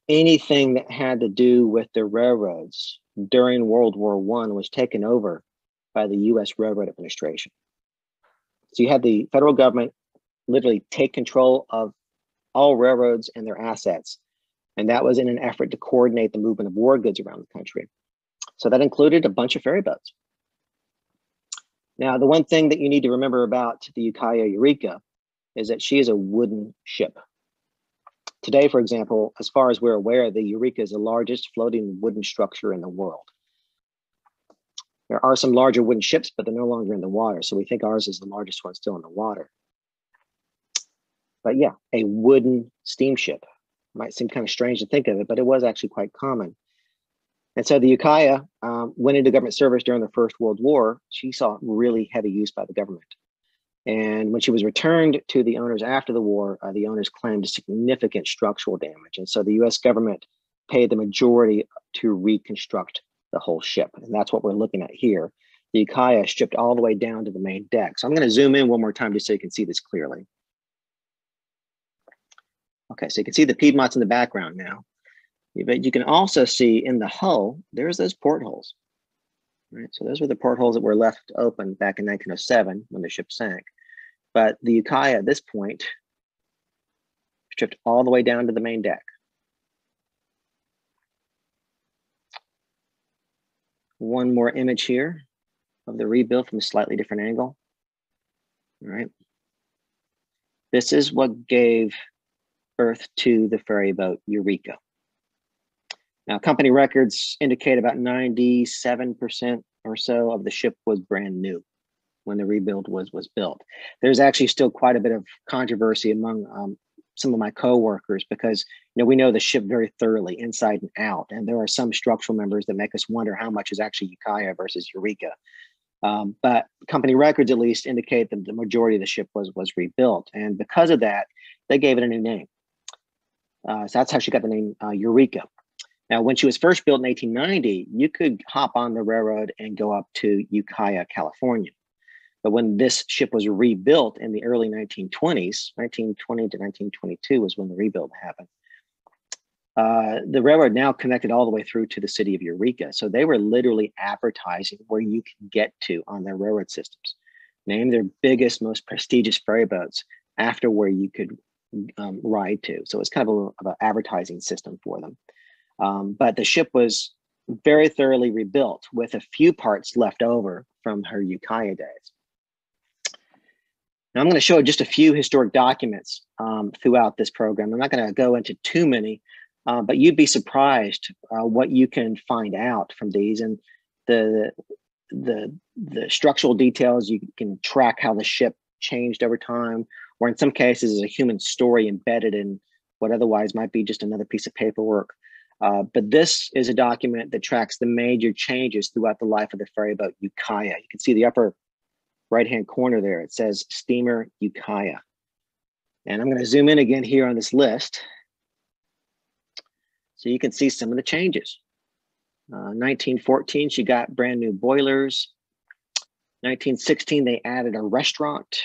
Anything that had to do with the railroads during World War I was taken over by the U.S. Railroad Administration. So you had the federal government literally take control of all railroads and their assets. And that was in an effort to coordinate the movement of war goods around the country. So that included a bunch of ferry boats. Now, the one thing that you need to remember about the Ukiah Eureka is that she is a wooden ship. Today, for example, as far as we're aware, the Eureka is the largest floating wooden structure in the world. There are some larger wooden ships, but they're no longer in the water. So we think ours is the largest one still in the water. But yeah, a wooden steamship. Might seem kind of strange to think of it, but it was actually quite common. And so the Ukiah went into government service during the First World War. She saw really heavy use by the government. And when she was returned to the owners after the war, the owners claimed significant structural damage. And so the US government paid the majority to reconstruct the whole ship. And that's what we're looking at here. The Ukiah stripped all the way down to the main deck. So I'm going to zoom in one more time just so you can see this clearly. Okay, so you can see the Piedmonts in the background now. But you can also see in the hull, there's those portholes. Right? So those were the portholes that were left open back in 1907 when the ship sank. But the Ukiah at this point stripped all the way down to the main deck. One more image here of the rebuild from a slightly different angle. All right. This is what gave birth to the ferry boat Eureka. Now, company records indicate about 97% or so of the ship was brand new when the rebuild was built. There's actually still quite a bit of controversy among some of my coworkers because we know the ship very thoroughly inside and out, and there are some structural members that make us wonder how much is actually Ukiah versus Eureka. But company records at least indicate that the majority of the ship was rebuilt, and because of that, they gave it a new name. So that's how she got the name Eureka. Now, when she was first built in 1890, you could hop on the railroad and go up to Ukiah, California. But when this ship was rebuilt in the early 1920s, 1920 to 1922 was when the rebuild happened. The railroad now connected all the way through to the city of Eureka. So they were literally advertising where you can get to on their railroad systems. Name their biggest, most prestigious ferry boats after where you could ride to. So it's kind of an advertising system for them. But the ship was very thoroughly rebuilt with a few parts left over from her Ukiah days. Now I'm going to show just a few historic documents throughout this program. I'm not going to go into too many, but you'd be surprised what you can find out from these, and the structural details. You can track how the ship changed over time, or in some cases, there's a human story embedded in what otherwise might be just another piece of paperwork. But this is a document that tracks the major changes throughout the life of the ferryboat Ukiah. You can see the upper right-hand corner there. It says Steamer Ukiah. And I'm going to zoom in again here on this list so you can see some of the changes. 1914, she got brand new boilers. 1916, they added a restaurant.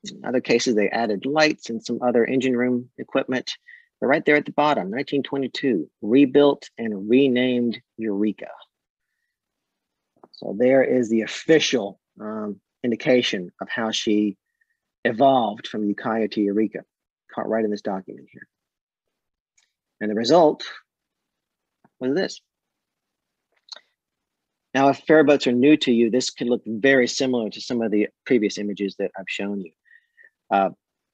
In other cases, they added lights and some other engine room equipment. But right there at the bottom, 1922, rebuilt and renamed Eureka. So there is the official indication of how she evolved from Ukiah to Eureka, caught right in this document here. And the result was this. Now, if ferryboats are new to you, this could look very similar to some of the previous images that I've shown you.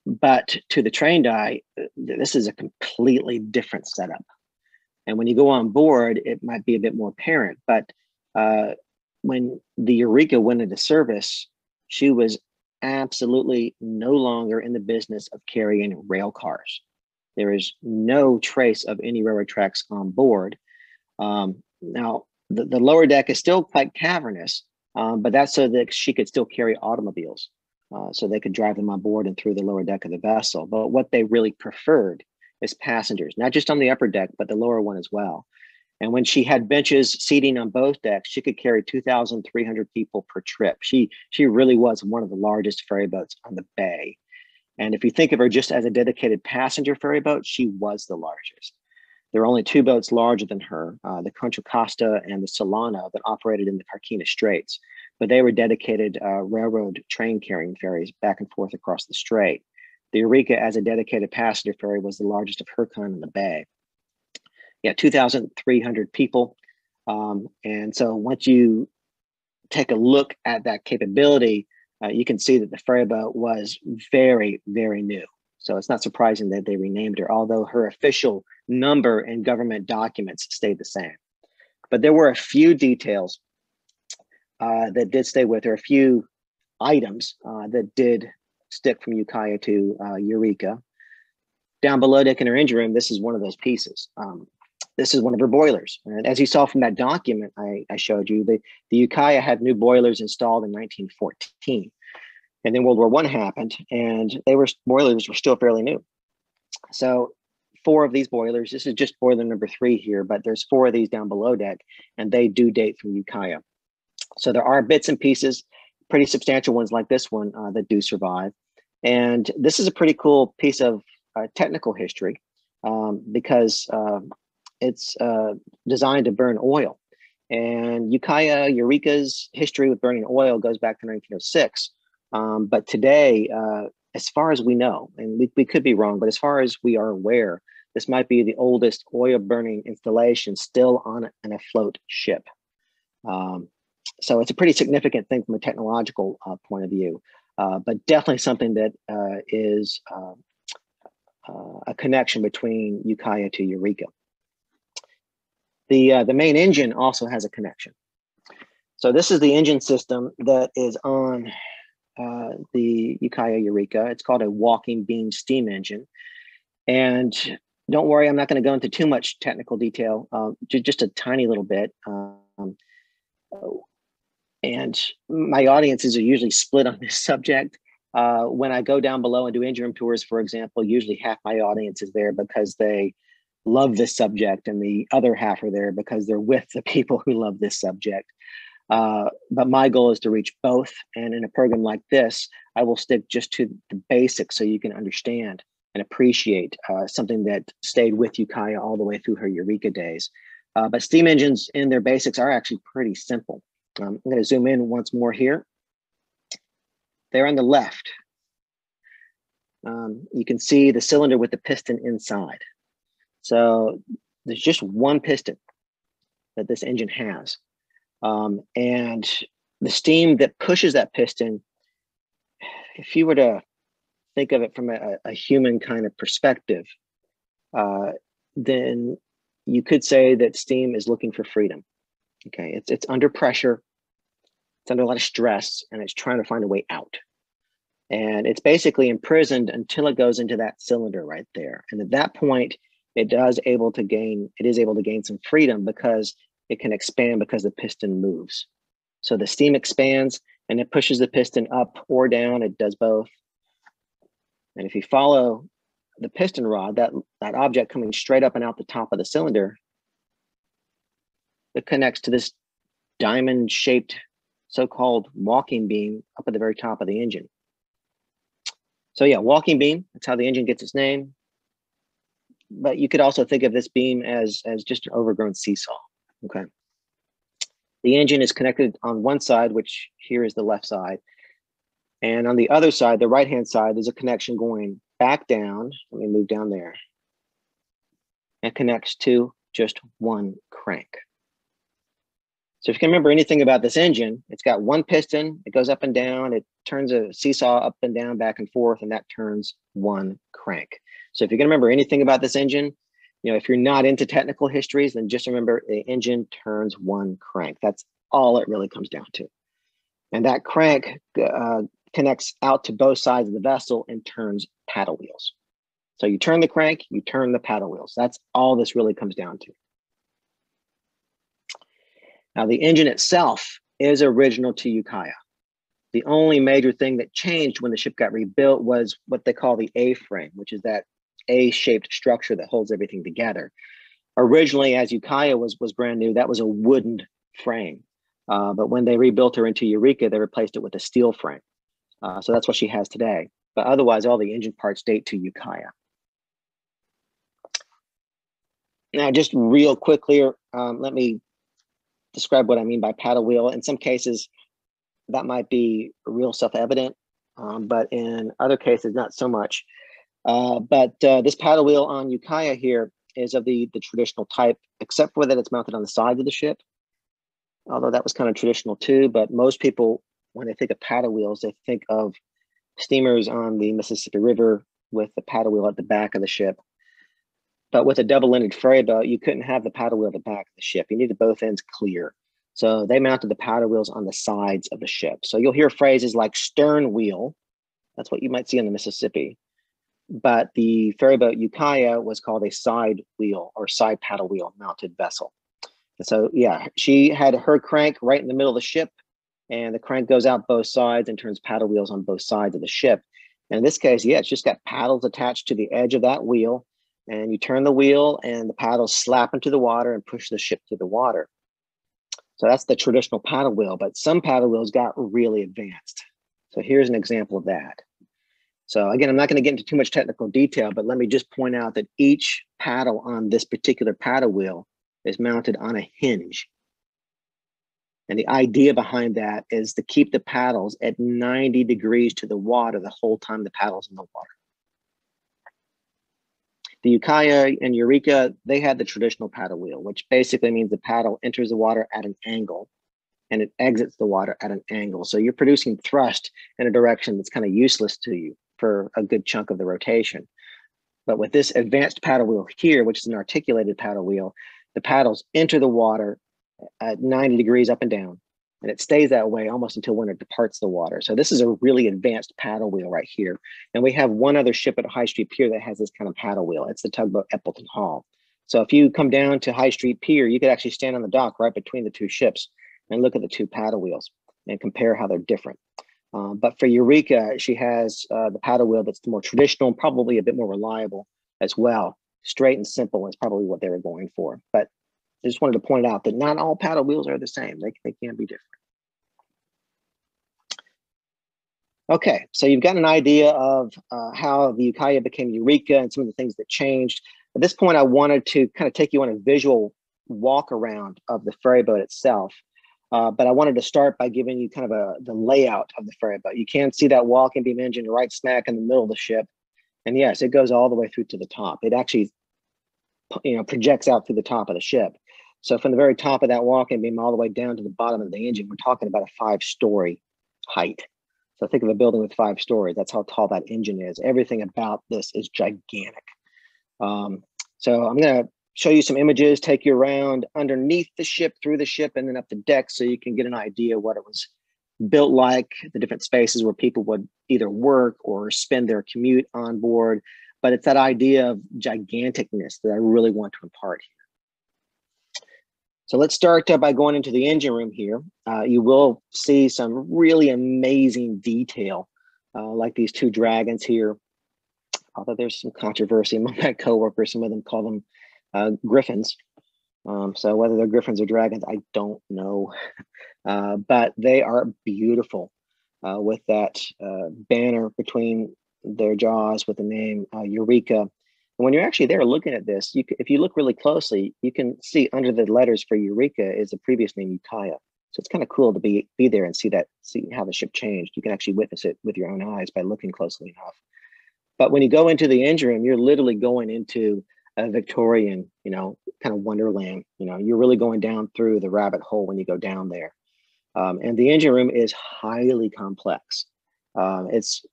But to the trained eye, this is a completely different setup. And when you go on board, it might be a bit more apparent. But when the Eureka went into service, she was absolutely no longer in the business of carrying rail cars. There is no trace of any railroad tracks on board. Now, the lower deck is still quite cavernous, but that's so that she could still carry automobiles. So they could drive them on board and through the lower deck of the vessel. But what they really preferred is passengers, not just on the upper deck, but the lower one as well. And when she had benches seating on both decks, she could carry 2,300 people per trip. She really was one of the largest ferry boats on the bay. And if you think of her just as a dedicated passenger ferry boat, she was the largest. There are only two boats larger than her, the Contra Costa and the Solano, that operated in the Carquinez Straits. But they were dedicated railroad train carrying ferries back and forth across the strait. The Eureka, as a dedicated passenger ferry, was the largest of her kind in the bay. Yeah, 2,300 people. And so once you take a look at that capability, you can see that the ferryboat was very, very new. So it's not surprising that they renamed her, although her official number in government documents stayed the same. But there were a few details that did stay with her, a few items that did stick from Ukiah to Eureka. Down below deck in her engine room, this is one of those pieces. This is one of her boilers. And as you saw from that document I showed you, the Ukiah had new boilers installed in 1914. And then World War I happened, and boilers were still fairly new. So 4 of these boilers, this is just boiler number 3 here, but there's 4 of these down below deck, and they do date from Ukiah. So there are bits and pieces, pretty substantial ones like this one that do survive. And this is a pretty cool piece of technical history because it's designed to burn oil. And Ukiah, Eureka's history with burning oil goes back to 1906. But today, as far as we know, and we could be wrong, but as far as we are aware, this might be the oldest oil burning installation still on an afloat ship. So it's a pretty significant thing from a technological point of view, but definitely something that is a connection between Ukiah to Eureka. The main engine also has a connection. So this is the engine system that is on the Ukiah Eureka. It's called a walking beam steam engine. And don't worry, I'm not going to go into too much technical detail, just a tiny little bit. And my audiences are usually split on this subject. When I go down below and do engine room tours, for example, usually half my audience is there because they love this subject, and the other half are there because they're with the people who love this subject. But my goal is to reach both. And in a program like this, I will stick just to the basics so you can understand and appreciate something that stayed with Ukiah all the way through her Eureka days. But steam engines in their basics are actually pretty simple. I'm going to zoom in once more here. There on the left, you can see the cylinder with the piston inside. So there's just one piston that this engine has. And the steam that pushes that piston, if you were to think of it from a human kind of perspective, then you could say that steam is looking for freedom. Okay, it's under pressure, it's under a lot of stress, and it's trying to find a way out. And it's basically imprisoned until it goes into that cylinder right there. And at that point, it is able to gain some freedom because it can expand because the piston moves. So the steam expands and it pushes the piston up or down. It does both. And if you follow the piston rod, that object coming straight up and out the top of the cylinder, it connects to this diamond-shaped so-called walking beam up at the very top of the engine. So yeah, walking beam, that's how the engine gets its name. But you could also think of this beam as just an overgrown seesaw, okay? The engine is connected on one side, which here is the left side. And on the other side, the right-hand side, there's a connection going back down. Let me move down there. And connects to just one crank. So if you can remember anything about this engine, it's got one piston, it goes up and down, it turns a seesaw up and down, back and forth, and that turns one crank. So if you can remember anything about this engine, you know, if you're not into technical histories, then just remember the engine turns one crank. That's all it really comes down to. And that crank connects out to both sides of the vessel and turns paddle wheels. So you turn the crank, you turn the paddle wheels. That's all this really comes down to. Now, the engine itself is original to Ukiah. The only major thing that changed when the ship got rebuilt was what they call the A-frame, which is that A-shaped structure that holds everything together. Originally, as Ukiah was brand new, that was a wooden frame. But when they rebuilt her into Eureka, they replaced it with a steel frame. So that's what she has today. But otherwise, all the engine parts date to Ukiah. Now, just real quickly, let me describe what I mean by paddle wheel. In some cases, that might be real self-evident, but in other cases, not so much. But this paddle wheel on Ukiah here is of the traditional type, except for that it's mounted on the sides of the ship, although that was kind of traditional too. But most people, when they think of paddle wheels, they think of steamers on the Mississippi River with the paddle wheel at the back of the ship. But with a double-ended ferry boat, you couldn't have the paddle wheel at the back of the ship. You needed both ends clear. So they mounted the paddle wheels on the sides of the ship. So you'll hear phrases like stern wheel. That's what you might see on the Mississippi. But the ferryboat Ukiah was called a side wheel or side paddle wheel mounted vessel. And so, yeah, she had her crank right in the middle of the ship, and the crank goes out both sides and turns paddle wheels on both sides of the ship. And in this case, yeah, it's just got paddles attached to the edge of that wheel. And you turn the wheel and the paddles slap into the water and push the ship through the water. So that's the traditional paddle wheel, but some paddle wheels got really advanced. So here's an example of that. So again, I'm not going to get into too much technical detail, but let me just point out that each paddle on this particular paddle wheel is mounted on a hinge. And the idea behind that is to keep the paddles at 90 degrees to the water the whole time the paddle's in the water. The Ukiah and Eureka, they had the traditional paddle wheel, which basically means the paddle enters the water at an angle and it exits the water at an angle. So you're producing thrust in a direction that's kind of useless to you for a good chunk of the rotation. But with this advanced paddle wheel here, which is an articulated paddle wheel, the paddles enter the water at 90 degrees up and down, and it stays that way almost until when it departs the water. So this is a really advanced paddle wheel right here. And we have one other ship at High Street Pier that has this kind of paddle wheel. It's the Tugboat Appleton Hall. So if you come down to High Street Pier, you could actually stand on the dock right between the two ships and look at the two paddle wheels and compare how they're different. But for Eureka, she has the paddle wheel that's the more traditional, probably a bit more reliable as well. Straight and simple is probably what they were going for. But I just wanted to point out that not all paddle wheels are the same. They can be different. Okay, so you've got an idea of how the Ukiah became Eureka and some of the things that changed. At this point, I wanted to kind of take you on a visual walk around of the ferryboat itself. But I wanted to start by giving you kind of the layout of the ferryboat. You can see that walking beam engine right smack in the middle of the ship. And yes, it goes all the way through to the top. It actually, projects out through the top of the ship. So from the very top of that walking beam all the way down to the bottom of the engine, we're talking about a 5-story height. So think of a building with 5 stories. That's how tall that engine is. Everything about this is gigantic. So I'm going to show you some images, take you around underneath the ship, through the ship, and then up the deck so you can get an idea what it was built like, the different spaces where people would either work or spend their commute on board. But it's that idea of giganticness that I really want to impart here. So let's start by going into the engine room here. You will see some really amazing detail, like these two dragons here. Although there's some controversy among my coworkers, some of them call them griffins. So whether they're griffins or dragons, I don't know. But they are beautiful with that banner between their jaws with the name Eureka. And when you're actually there looking at this, if you look really closely, you can see under the letters for Eureka is the previous name Ukiah. So it's kind of cool to be there and see how the ship changed. You can actually witness it with your own eyes by looking closely enough. But when you go into the engine room, you're literally going into a Victorian, kind of wonderland. You're really going down through the rabbit hole when you go down there. And the engine room is highly complex. It's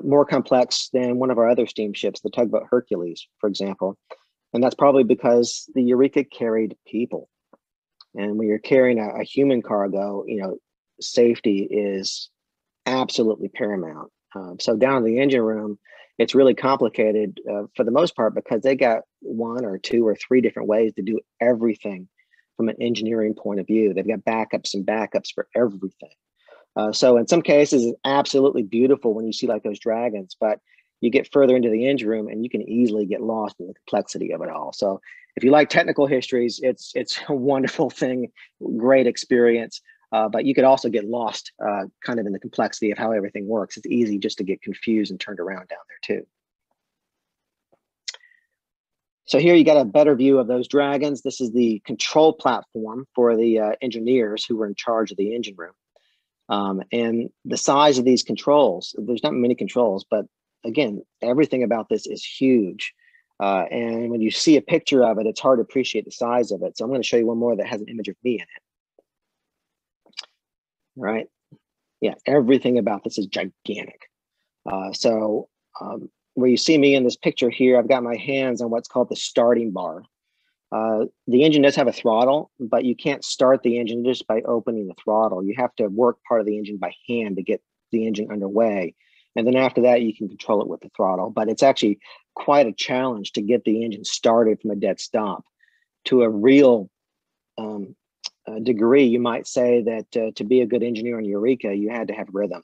more complex than one of our other steamships, the Tugboat Hercules, for example. And that's probably because the Eureka carried people. And when you're carrying a human cargo, safety is absolutely paramount. So down in the engine room, it's really complicated for the most part because they got one or two or three different ways to do everything from an engineering point of view. They've got backups and backups for everything. So in some cases, it's absolutely beautiful when you see like those dragons, but you get further into the engine room and you can easily get lost in the complexity of it all. So if you like technical histories, it's a wonderful thing, great experience. But you could also get lost kind of in the complexity of how everything works. It's easy just to get confused and turned around down there too. So here you got a better view of those dragons. This is the control platform for the engineers who were in charge of the engine room. And the size of these controls, there's not many controls, but again, everything about this is huge. And when you see a picture of it, it's hard to appreciate the size of it. So I'm going to show you one more that has an image of me in it. Right? Yeah, everything about this is gigantic. So where you see me in this picture here, I've got my hands on what's called the starting bar. The engine does have a throttle, but you can't start the engine just by opening the throttle. You have to work part of the engine by hand to get the engine underway. And then after that, you can control it with the throttle. But it's actually quite a challenge to get the engine started from a dead stop. To a real degree, you might say that to be a good engineer on Eureka, you had to have rhythm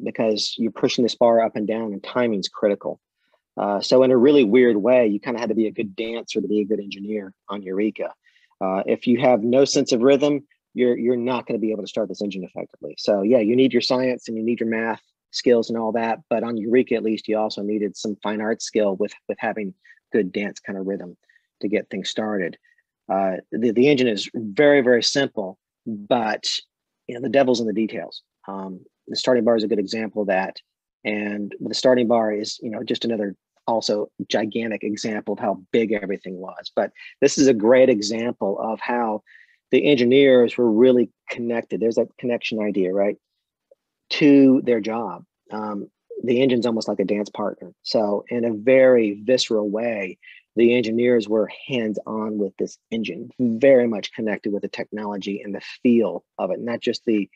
because you're pushing this bar up and down and timing's critical. So in a really weird way, you kind of had to be a good dancer to be a good engineer on Eureka. If you have no sense of rhythm, you're not going to be able to start this engine effectively. So yeah, you need your science and you need your math skills and all that. But on Eureka, at least, you also needed some fine art skill with having good dance kind of rhythm to get things started. The engine is very, very simple, but the devil's in the details. The starting bar is a good example of that. And the starting bar is, just another also gigantic example of how big everything was. But this is a great example of how the engineers were really connected. There's that connection idea, right, to their job. The engine's almost like a dance partner. So in a very visceral way, the engineers were hands-on with this engine, very much connected with the technology and the feel of it, not just the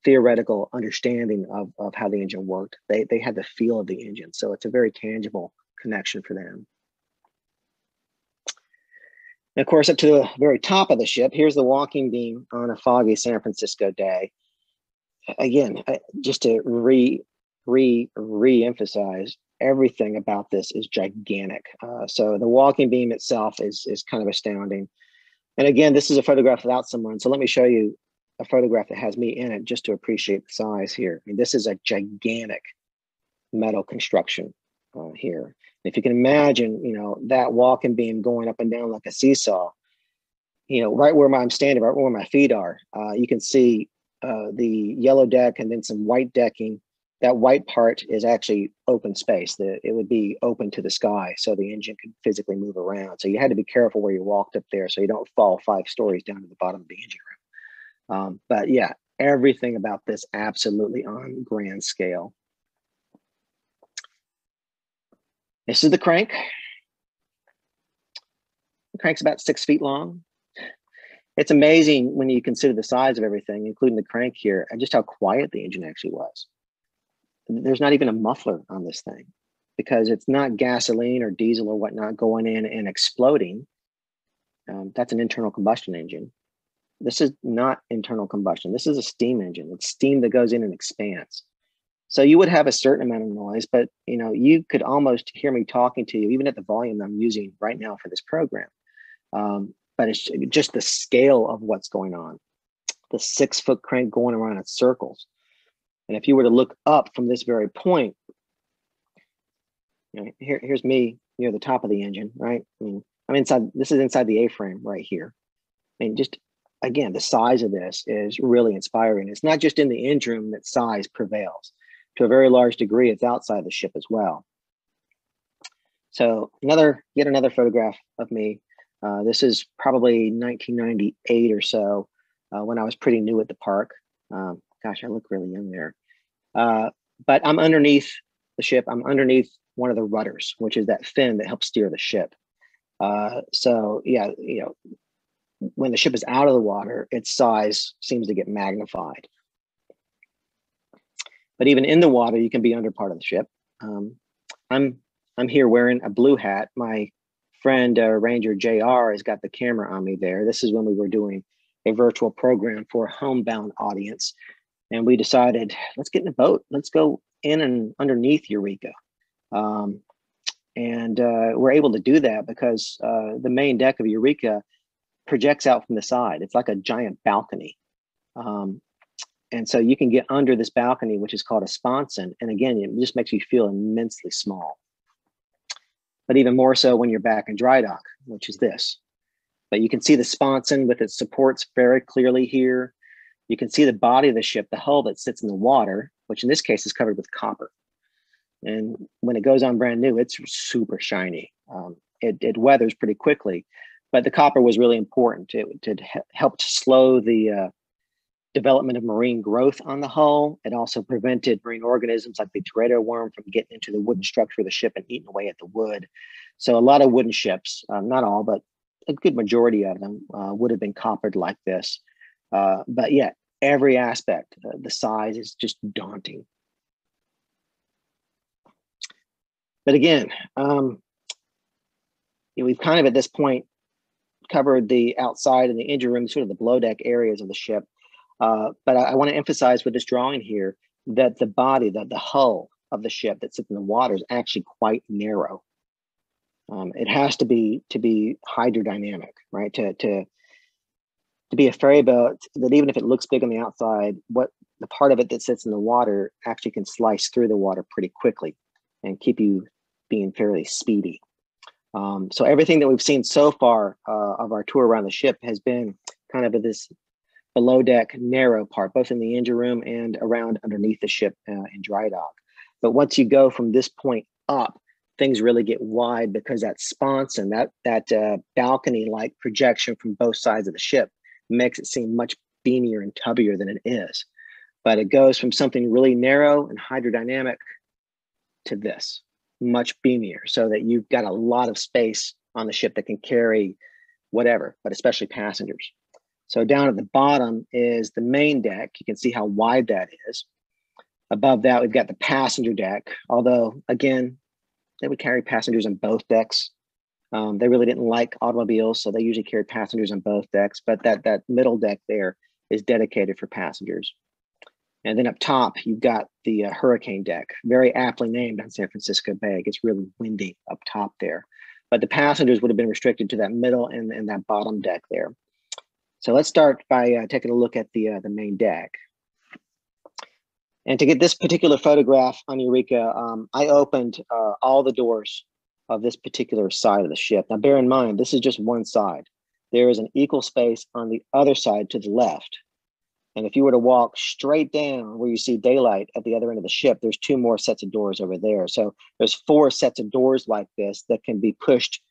theoretical understanding of how the engine worked. They had the feel of the engine. So it's a very tangible connection for them. And of course, up to the very top of the ship, here's the walking beam on a foggy San Francisco day. Again, just to re-emphasize, everything about this is gigantic. So the walking beam itself is kind of astounding. And again, this is a photograph without someone. So let me show you a photograph that has me in it just to appreciate the size here. I mean, this is a gigantic metal construction here. If you can imagine, that walking beam going up and down like a seesaw, right where I'm standing, right where my feet are, you can see the yellow deck and then some white decking. That white part is actually open space. It would be open to the sky, so the engine could physically move around. So you had to be careful where you walked up there so you don't fall 5 stories down to the bottom of the engine room. But yeah, everything about this absolutely on grand scale. This is the crank. The crank's about 6 feet long. It's amazing when you consider the size of everything, including the crank here, and just how quiet the engine actually was. There's not even a muffler on this thing because it's not gasoline or diesel or whatnot going in and exploding. That's an internal combustion engine. This is not internal combustion. This is a steam engine. It's steam that goes in and expands. So you would have a certain amount of noise, but you could almost hear me talking to you, even at the volume I'm using right now for this program. But it's just the scale of what's going on. The 6-foot crank going around in circles. And if you were to look up from this very point, here's me near the top of the engine, right? I mean, I'm inside, this is inside the A-frame right here. And just, again, the size of this is really inspiring. It's not just in the engine room that size prevails. To a very large degree, it's outside the ship as well. So yet another photograph of me. This is probably 1998 or so, when I was pretty new at the park. Gosh, I look really young there. But I'm underneath the ship. I'm underneath one of the rudders, which is that fin that helps steer the ship. So yeah, when the ship is out of the water, its size seems to get magnified. But even in the water, you can be under part of the ship. I'm here wearing a blue hat. My friend Ranger JR has got the camera on me there. This is when we were doing a virtual program for a homebound audience. And we decided, let's get in a boat. Let's go in and underneath Eureka. And we're able to do that because the main deck of Eureka projects out from the side. It's like a giant balcony. And so you can get under this balcony, which is called a sponson. And again, it just makes you feel immensely small. But even more so when you're back in dry dock, which is this. But you can see the sponson with its supports very clearly here. You can see the body of the ship, the hull that sits in the water, which in this case is covered with copper. And when it goes on brand new, it's super shiny. It weathers pretty quickly, but the copper was really important. It helped slow the development of marine growth on the hull. It also prevented marine organisms like the teredo worm from getting into the wooden structure of the ship and eating away at the wood. So a lot of wooden ships, not all, but a good majority of them would have been coppered like this. But yet every aspect, the size is just daunting. But again, we've kind of at this point covered the outside and the engine room, sort of the below deck areas of the ship. But I want to emphasize with this drawing here that the body, the hull of the ship that sits in the water is actually quite narrow. It has to be hydrodynamic, right? To be a ferry boat, that even if it looks big on the outside, what the part of it that sits in the water actually can slice through the water pretty quickly and keep you being fairly speedy. So everything that we've seen so far of our tour around the ship has been kind of this below deck narrow part, both in the engine room and around underneath the ship in dry dock. But once you go from this point up, things really get wide because that sponson, that balcony-like projection from both sides of the ship makes it seem much beamier and tubbier than it is. But it goes from something really narrow and hydrodynamic to this, much beamier, so that you've got a lot of space on the ship that can carry whatever, but especially passengers. So down at the bottom is the main deck. You can see how wide that is. Above that, we've got the passenger deck, although again, they would carry passengers on both decks. They really didn't like automobiles, so they usually carried passengers on both decks, but that middle deck there is dedicated for passengers. And then up top, you've got the hurricane deck, very aptly named on San Francisco Bay. It gets really windy up top there. But the passengers would have been restricted to that middle and that bottom deck there. So let's start by taking a look at the main deck. And to get this particular photograph on Eureka, I opened all the doors of this particular side of the ship. Now bear in mind, this is just one side. There is an equal space on the other side to the left. And if you were to walk straight down where you see daylight at the other end of the ship, there's 2 more sets of doors over there. So there's 4 sets of doors like this that can be pushed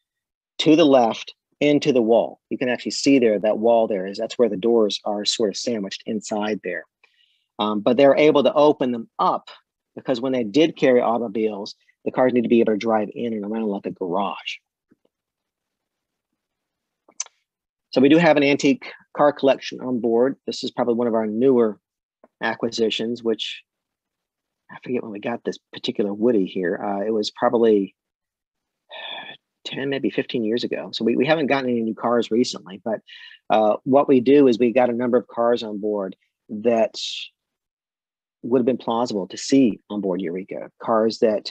to the left into the wall. You can actually see there, that wall there is, that's where the doors are sort of sandwiched inside there. But they're able to open them up because when they did carry automobiles, the cars need to be able to drive in and around like a garage. So we do have an antique car collection on board. This is probably one of our newer acquisitions, which I forget when we got this particular Woody here. It was probably 10, maybe 15 years ago. So we haven't gotten any new cars recently, but what we do is we got a number of cars on board that would have been plausible to see on board Eureka, cars that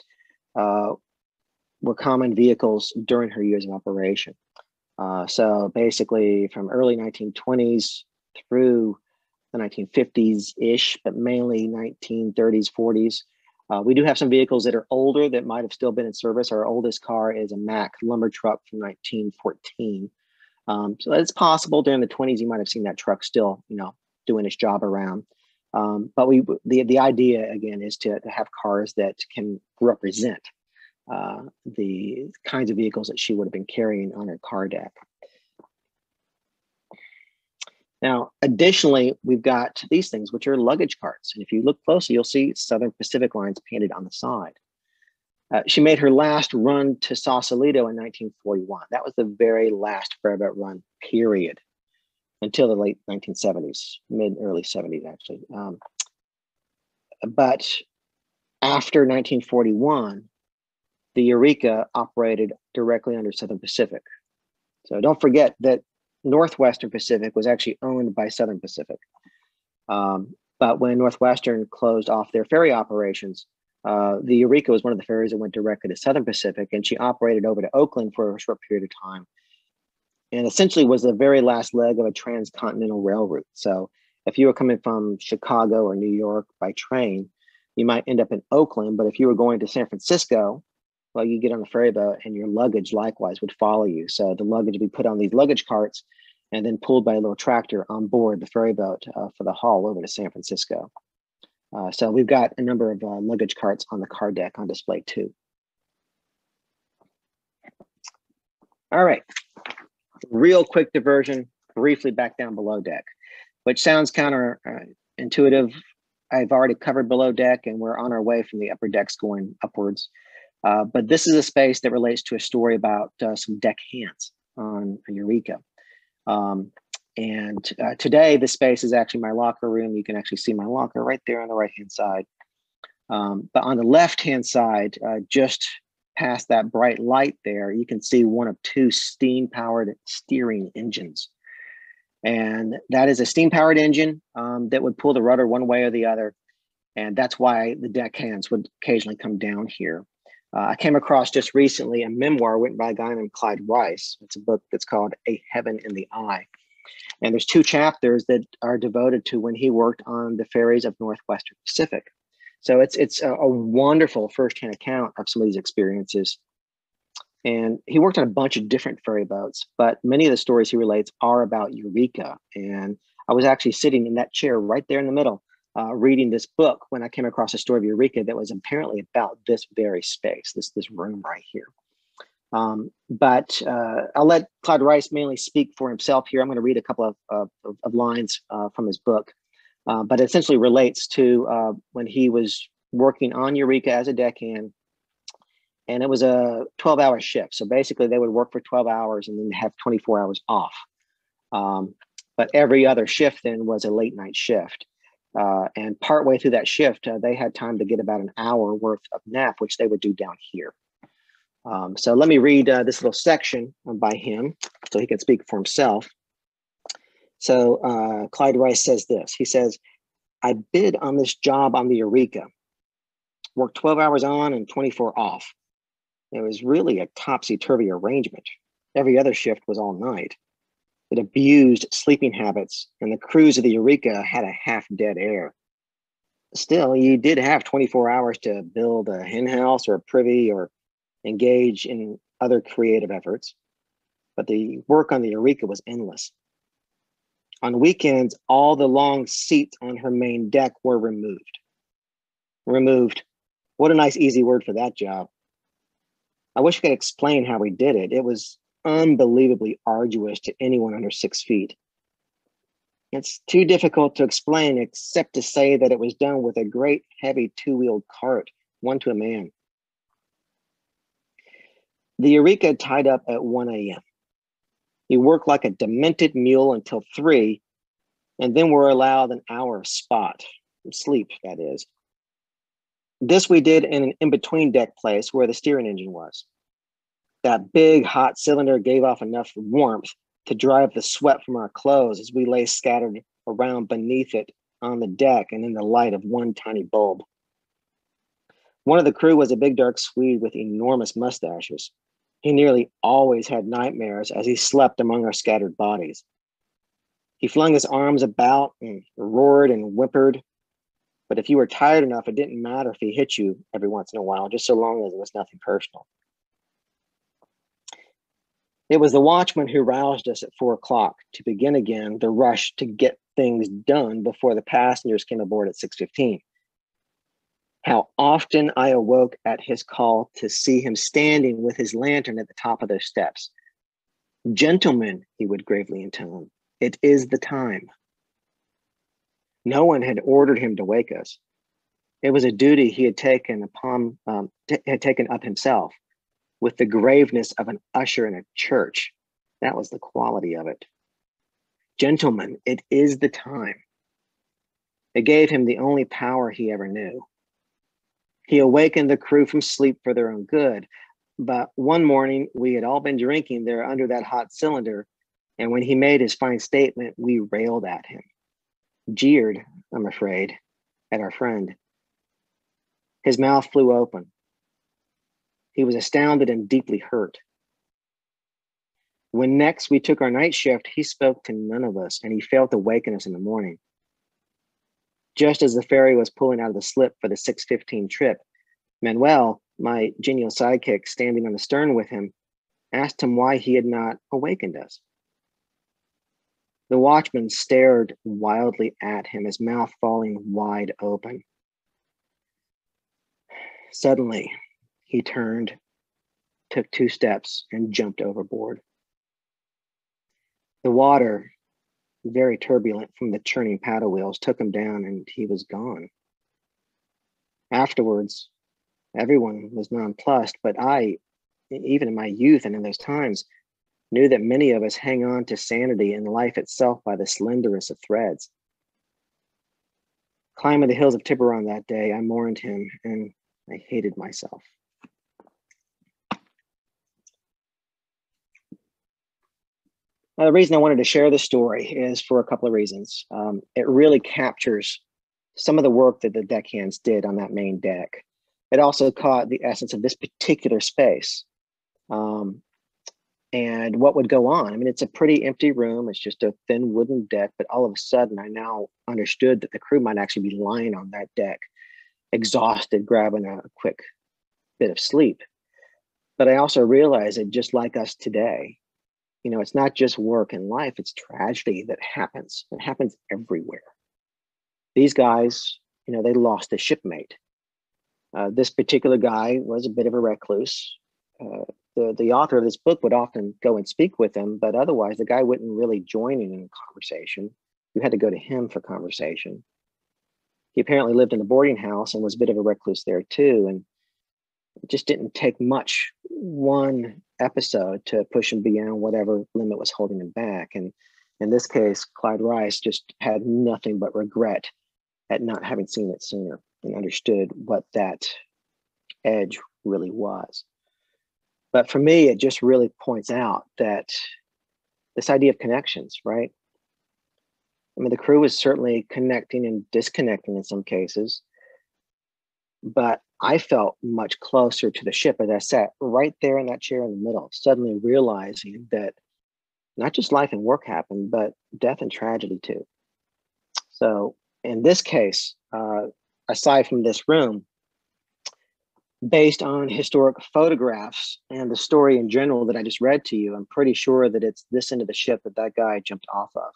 were common vehicles during her years of operation. So basically from early 1920s through the 1950s-ish, but mainly 1930s, 40s. We do have some vehicles that are older that might have still been in service. Our oldest car is a Mack lumber truck from 1914. So it's possible during the 20s you might have seen that truck still, doing its job around. But the idea again is to have cars that can represent the kinds of vehicles that she would have been carrying on her car deck. Now, additionally, we've got these things, which are luggage carts. And if you look closely, you'll see Southern Pacific lines painted on the side. She made her last run to Sausalito in 1941. That was the very last ferryboat run, period, until the late 1970s, early 70s, actually. But after 1941, the Eureka operated directly under Southern Pacific. So don't forget that Northwestern Pacific was actually owned by Southern Pacific. But when Northwestern closed off their ferry operations, the Eureka was one of the ferries that went directly to Southern Pacific, and she operated over to Oakland for a short period of time, and essentially was the very last leg of a transcontinental rail route. So if you were coming from Chicago or New York by train, you might end up in Oakland, but if you were going to San Francisco, well, you get on the ferry boat and your luggage likewise would follow you. So the luggage would be put on these luggage carts and then pulled by a little tractor on board the ferry boat for the haul over to San Francisco. So we've got a number of luggage carts on the car deck on display too. All right, real quick diversion, briefly back down below deck, which sounds counterintuitive. I've already covered below deck and we're on our way from the upper decks going upwards. But this is a space that relates to a story about some deck hands on Eureka. Today, this space is actually my locker room. You can actually see my locker right there on the right-hand side. But on the left-hand side, just past that bright light there, you can see one of two steam-powered steering engines. And that is a steam-powered engine that would pull the rudder one way or the other. And that's why the deck hands would occasionally come down here. I came across just recently a memoir written by a guy named Clyde Rice. It's a book that's called A Heaven in the Eye. And there's 2 chapters that are devoted to when he worked on the ferries of Northwestern Pacific. So it's a wonderful firsthand account of some of these experiences. And he worked on a bunch of different ferry boats, but many of the stories he relates are about Eureka. And I was actually sitting in that chair right there in the middle, reading this book when I came across a story of Eureka that was apparently about this very space, this room right here. But I'll let Clyde Rice mainly speak for himself here. I'm going to read a couple of lines from his book, but it essentially relates to when he was working on Eureka as a deckhand, and it was a 12-hour shift. So basically they would work for 12 hours and then have 24 hours off. But every other shift then was a late night shift. And partway through that shift, they had time to get about an hour worth of nap, which they would do down here. So let me read this little section by him so he can speak for himself. So Clyde Rice says this. He says, I bid on this job on the Eureka, worked 12 hours on and 24 off. It was really a topsy-turvy arrangement. Every other shift was all night. It abused sleeping habits, and the crews of the Eureka had a half-dead air. Still, you did have 24 hours to build a hen house or a privy or engage in other creative efforts, but the work on the Eureka was endless. On weekends, all the long seats on her main deck were removed. Removed. What a nice, easy word for that job. I wish I could explain how we did it. It was unbelievably arduous to anyone under 6 feet. It's too difficult to explain except to say that it was done with a great heavy 2-wheeled cart, one to a man. The Eureka tied up at 1 a.m. We worked like a demented mule until 3, and then we're allowed an hour of spot, sleep, that is. This we did in an in-between deck place where the steering engine was. That big hot cylinder gave off enough warmth to drive the sweat from our clothes as we lay scattered around beneath it on the deck and in the light of one tiny bulb. One of the crew was a big dark Swede with enormous mustaches. He nearly always had nightmares as he slept among our scattered bodies. He flung his arms about and roared and whimpered, but if you were tired enough, it didn't matter if he hit you every once in a while, just so long as it was nothing personal. It was the watchman who roused us at 4 o'clock to begin again the rush to get things done before the passengers came aboard at 6:15. How often I awoke at his call to see him standing with his lantern at the top of those steps. "Gentlemen," he would gravely intone, "it is the time." No one had ordered him to wake us. It was a duty he had taken up himself, with the graveness of an usher in a church. That was the quality of it. "Gentlemen, it is the time." It gave him the only power he ever knew. He awakened the crew from sleep for their own good, but one morning we had all been drinking there under that hot cylinder, and when he made his fine statement, we railed at him, jeered, I'm afraid, at our friend. His mouth flew open. He was astounded and deeply hurt. When next we took our night shift, he spoke to none of us, and he failed to waken us in the morning. Just as the ferry was pulling out of the slip for the 6:15 trip, Manuel, my genial sidekick standing on the stern with him, asked him why he had not awakened us. The watchman stared wildly at him, his mouth falling wide open. Suddenly, he turned, took 2 steps, and jumped overboard. The water, very turbulent from the churning paddle wheels, took him down, and he was gone. Afterwards, everyone was nonplussed, but I, even in my youth and in those times, knew that many of us hang on to sanity and life itself by the slenderest of threads. Climbing the hills of Tiburon that day, I mourned him, and I hated myself. Now, the reason I wanted to share this story is for a couple of reasons. It really captures some of the work that the deckhands did on that main deck. It also caught the essence of this particular space and what would go on. I mean, it's a pretty empty room. It's just a thin wooden deck, but all of a sudden I now understood that the crew might actually be lying on that deck, exhausted, grabbing a quick bit of sleep. But I also realized that just like us today, you know, it's not just work and life, it's tragedy that happens. It happens everywhere. These guys, you know, they lost a shipmate. This particular guy was a bit of a recluse. The author of this book would often go and speak with him, but otherwise the guy wouldn't really join in a conversation. You had to go to him for conversation. He apparently lived in a boarding house and was a bit of a recluse there too. And it just didn't take much, one episode, to push him beyond whatever limit was holding him back. And in this case, Clyde Rice just had nothing but regret at not having seen it sooner and understood what that edge really was. But for me, it just really points out that this idea of connections, right? I mean, the crew was certainly connecting and disconnecting in some cases, but I felt much closer to the ship as I sat right there in that chair in the middle, suddenly realizing that not just life and work happened, but death and tragedy too. So in this case, aside from this room, based on historic photographs and the story in general that I just read to you, I'm pretty sure that it's this end of the ship that that guy jumped off of.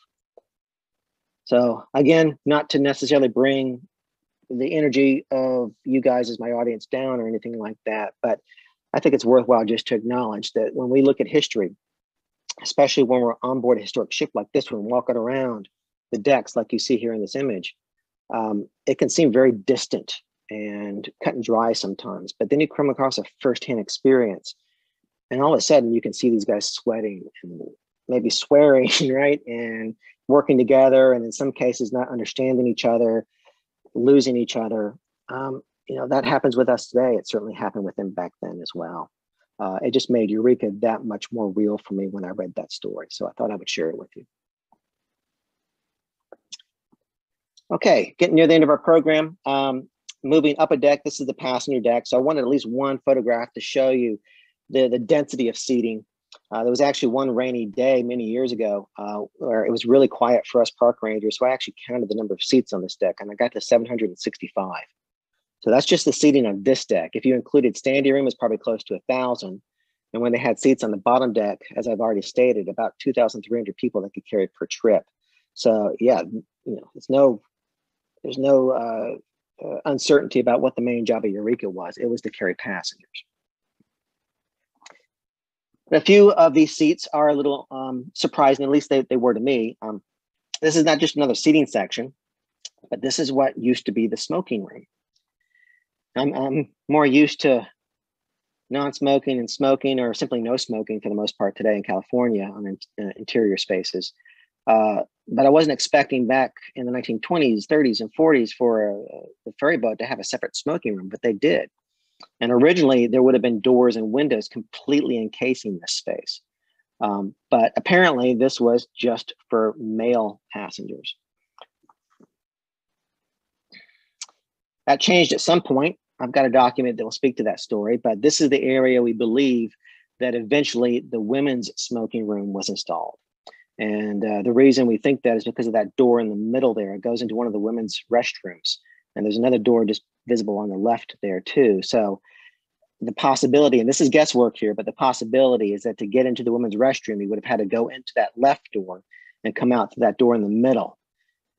So again, not to necessarily bring the energy of you guys as my audience down or anything like that, but I think it's worthwhile just to acknowledge that when we look at history, especially when we're on board a historic ship like this one, walking around the decks like you see here in this image, it can seem very distant and cut and dry sometimes, but then you come across a firsthand experience and all of a sudden you can see these guys sweating and maybe swearing, right, and working together, and in some cases not understanding each other, losing each other. That happens with us today. It certainly happened with them back then as well. It just made Eureka that much more real for me when I read that story. So I thought I would share it with you. Okay, getting near the end of our program. Moving up a deck, this is the passenger deck. So I wanted at least one photograph to show you the density of seating. There was actually one rainy day many years ago where it was really quiet for us park rangers. So I actually counted the number of seats on this deck, and I got to 765. So that's just the seating on this deck. If you included standing room, it's probably close to 1,000. And when they had seats on the bottom deck, as I've already stated, about 2,300 people that could carry per trip. So yeah, there's no uncertainty about what the main job of Eureka was. It was to carry passengers. A few of these seats are a little surprising, at least they were to me. This is not just another seating section, but this is what used to be the smoking room. I'm more used to non-smoking and smoking, or simply no smoking for the most part today in California on interior spaces. But I wasn't expecting back in the 1920s, 30s, and 40s for the ferry boat to have a separate smoking room, but they did. And originally, there would have been doors and windows completely encasing this space. But apparently, this was just for male passengers. That changed at some point. I've got a document that will speak to that story, but this is the area we believe that eventually the women's smoking room was installed. And the reason we think that is because of that door in the middle there. It goes into one of the women's restrooms. And there's another door just visible on the left there too. So the possibility, and this is guesswork here, but the possibility is that to get into the women's restroom, you would have had to go into that left door and come out to that door in the middle.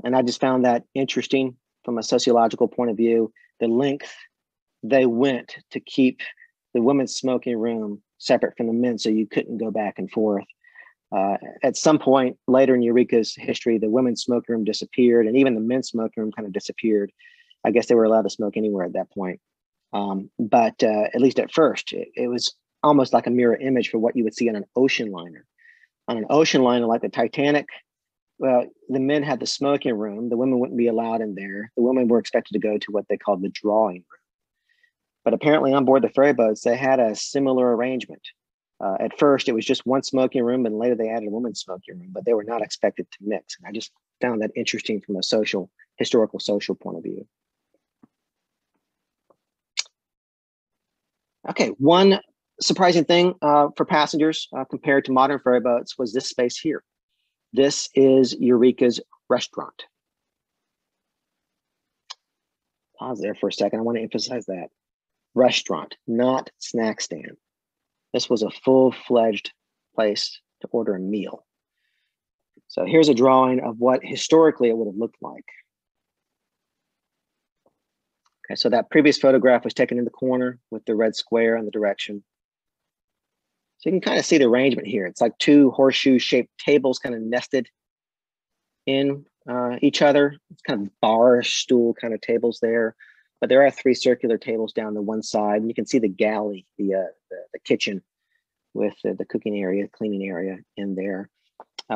And I just found that interesting from a sociological point of view, the length they went to keep the women's smoking room separate from the men, so you couldn't go back and forth. At some point later in Eureka's history, the women's smoking room disappeared, and even the men's smoking room kind of disappeared. I guess they were allowed to smoke anywhere at that point. But at least at first, it was almost like a mirror image for what you would see on an ocean liner. On an ocean liner like the Titanic, well, the men had the smoking room. The women wouldn't be allowed in there. The women were expected to go to what they called the drawing room. But apparently on board the ferry boats, they had a similar arrangement. At first, it was just one smoking room, and later they added a women's smoking room, but they were not expected to mix. And I just found that interesting from a historical social point of view. Okay, one surprising thing for passengers compared to modern ferry boats was this space here. This is Eureka's restaurant. Pause there for a second. I want to emphasize that. Restaurant, not snack stand. This was a full-fledged place to order a meal. So here's a drawing of what historically it would have looked like. Okay, so that previous photograph was taken in the corner with the red square on the direction. So you can kind of see the arrangement here. It's like two horseshoe-shaped tables kind of nested in each other. It's kind of bar stool kind of tables there. But there are three circular tables down to one side, and you can see the galley, the kitchen with the cooking area, cleaning area in there.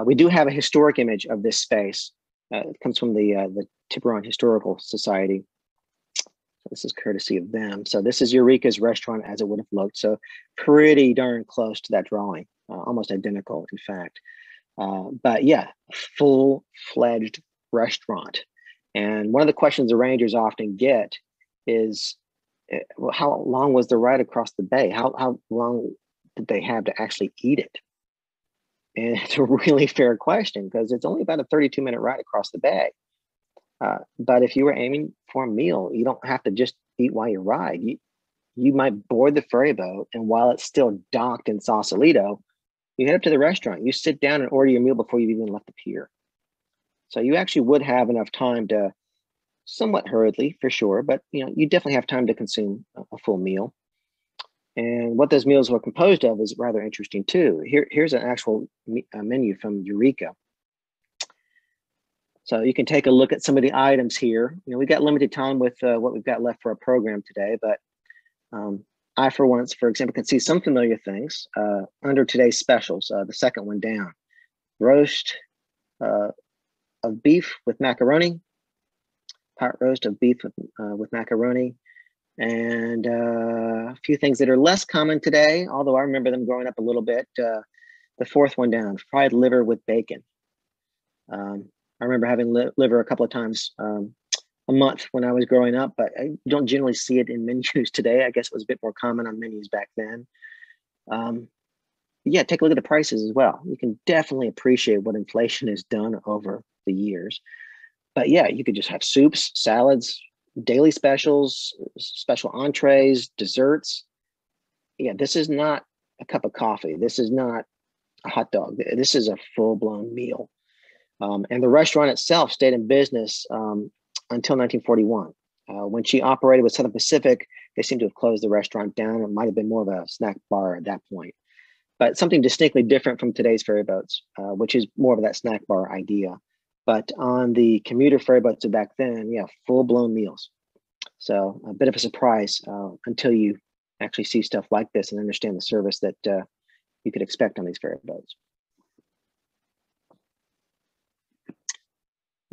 We do have a historic image of this space. It comes from the Tiburon Historical Society. So this is courtesy of them. So this is Eureka's restaurant as it would have looked. So pretty darn close to that drawing, almost identical, in fact. But yeah, full-fledged restaurant. And one of the questions the rangers often get is, well, how long was the ride across the bay? How long did they have to actually eat it? And it's a really fair question because it's only about a 32-minute ride across the bay. But if you were aiming for a meal, you don't have to just eat while you ride. You might board the ferry boat, and while it's still docked in Sausalito, you head up to the restaurant. You sit down and order your meal before you've even left the pier. So you actually would have enough time to, somewhat hurriedly for sure, but you definitely have time to consume a full meal. And what those meals were composed of is rather interesting too. Here's an actual menu from Eureka. So you can take a look at some of the items here. We've got limited time with what we've got left for our program today, but I, for once, for example, can see some familiar things under today's specials, the second one down. roast of beef with macaroni, pot roast of beef with macaroni, and a few things that are less common today, although I remember them growing up a little bit. The fourth one down, fried liver with bacon. I remember having liver a couple of times a month when I was growing up, but I don't generally see it in menus today. I guess it was a bit more common on menus back then. Yeah, take a look at the prices as well. You can definitely appreciate what inflation has done over the years. But yeah, you could just have soups, salads, daily specials, special entrees, desserts. Yeah, this is not a cup of coffee. This is not a hot dog. This is a full-blown meal. And the restaurant itself stayed in business until 1941. When she operated with Southern Pacific, they seem to have closed the restaurant down. It might have been more of a snack bar at that point. But something distinctly different from today's ferry boats, which is more of that snack bar idea. But on the commuter ferry boats of back then, yeah, full-blown meals. So a bit of a surprise until you actually see stuff like this and understand the service that you could expect on these ferry boats.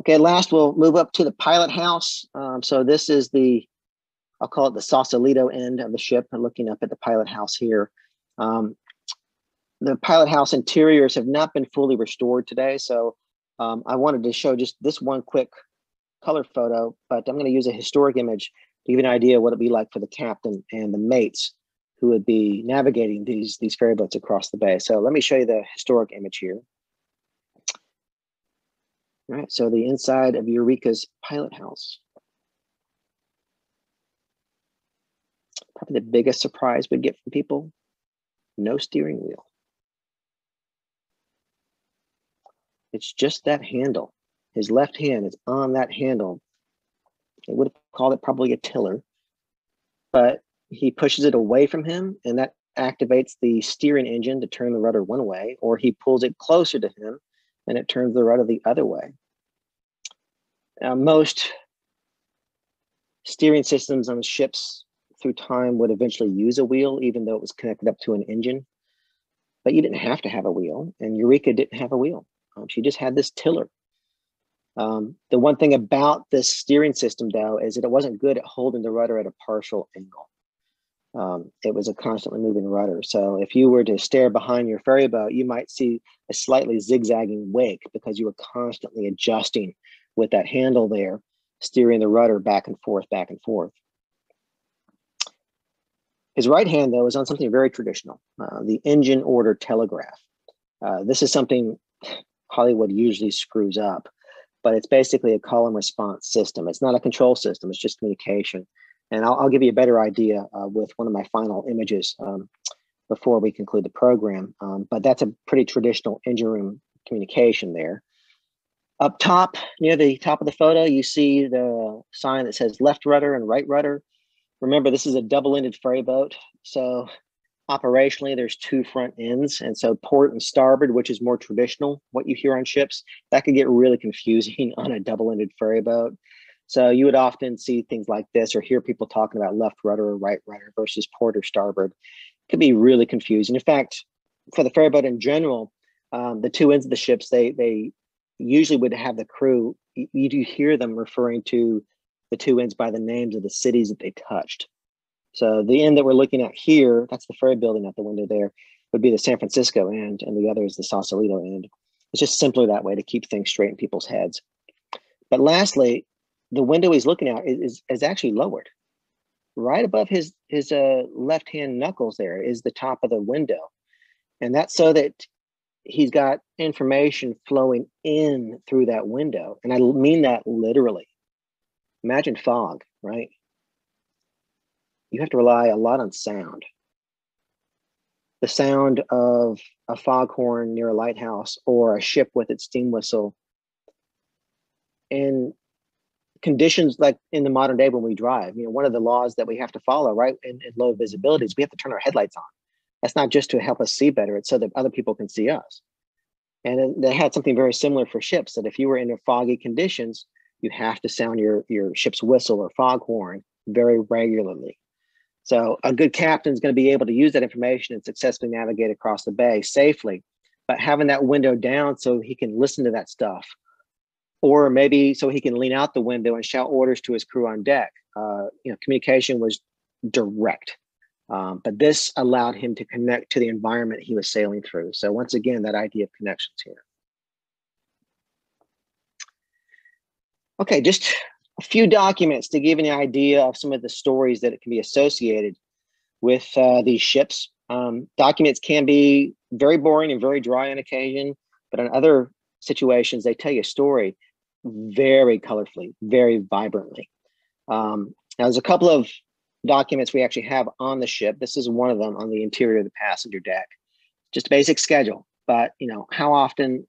Okay, last we'll move up to the pilot house. So this is I'll call it the Sausalito end of the ship, and looking up at the pilot house here. The pilot house interiors have not been fully restored today, so I wanted to show just this one quick color photo, but I'm going to use a historic image to give you an idea of what it'd be like for the captain and the mates who would be navigating these ferry boats across the bay. So let me show you the historic image here. All right, so the inside of Eureka's pilot house. Probably the biggest surprise we get from people, no steering wheel. It's just that handle. His left hand is on that handle. They would have called it probably a tiller, but he pushes it away from him, and that activates the steering engine to turn the rudder one way, or he pulls it closer to him and it turns the rudder the other way. Most steering systems on ships through time would eventually use a wheel, even though it was connected up to an engine. But you didn't have to have a wheel, and Eureka didn't have a wheel. She just had this tiller. The one thing about this steering system, though, is that it wasn't good at holding the rudder at a partial angle. It was a constantly moving rudder. So if you were to stare behind your ferry boat, you might see a slightly zigzagging wake because you were constantly adjusting with that handle there, steering the rudder back and forth, back and forth. His right hand, though, is on something very traditional, the engine order telegraph. This is something Hollywood usually screws up, but it's basically a call and response system. It's not a control system, it's just communication. And I'll give you a better idea with one of my final images before we conclude the program. But that's a pretty traditional engine room communication there. Up top, near the top of the photo, you see the sign that says left rudder and right rudder. Remember, this is a double-ended ferry boat. So operationally, there's two front ends. And so port and starboard, which is more traditional, what you hear on ships, that could get really confusing on a double-ended ferry boat. So you would often see things like this or hear people talking about left rudder or right rudder versus port or starboard. It could be really confusing. In fact, for the ferry boat in general, the two ends of the ships, they usually would have the crew, you do hear them referring to the two ends by the names of the cities that they touched. So the end that we're looking at here, that's the ferry building at the window there, would be the San Francisco end, and the other is the Sausalito end. It's just simpler that way to keep things straight in people's heads. But lastly, the window he's looking at is actually lowered. Right above his left-hand knuckles there is the top of the window. And that's so that he's got information flowing in through that window. And I mean that literally. Imagine fog, right? You have to rely a lot on sound. The sound of a foghorn near a lighthouse or a ship with its steam whistle. And conditions like in the modern day when we drive, one of the laws that we have to follow, right, in low visibility is we have to turn our headlights on. That's not just to help us see better, it's so that other people can see us. And they had something very similar for ships, that if you were in foggy conditions, you have to sound your ship's whistle or foghorn very regularly. So a good captain is going to be able to use that information and successfully navigate across the bay safely but having that window down so he can listen to that stuff, or maybe so he can lean out the window and shout orders to his crew on deck. Communication was direct, but this allowed him to connect to the environment he was sailing through. So once again, that idea of connections here. Okay, just a few documents to give you an idea of some of the stories that can be associated with these ships. Documents can be very boring and very dry on occasion, but in other situations, they tell you a story very colorfully, very vibrantly. Now, there's a couple of documents we actually have on the ship. This is one of them on the interior of the passenger deck. Just a basic schedule, but how often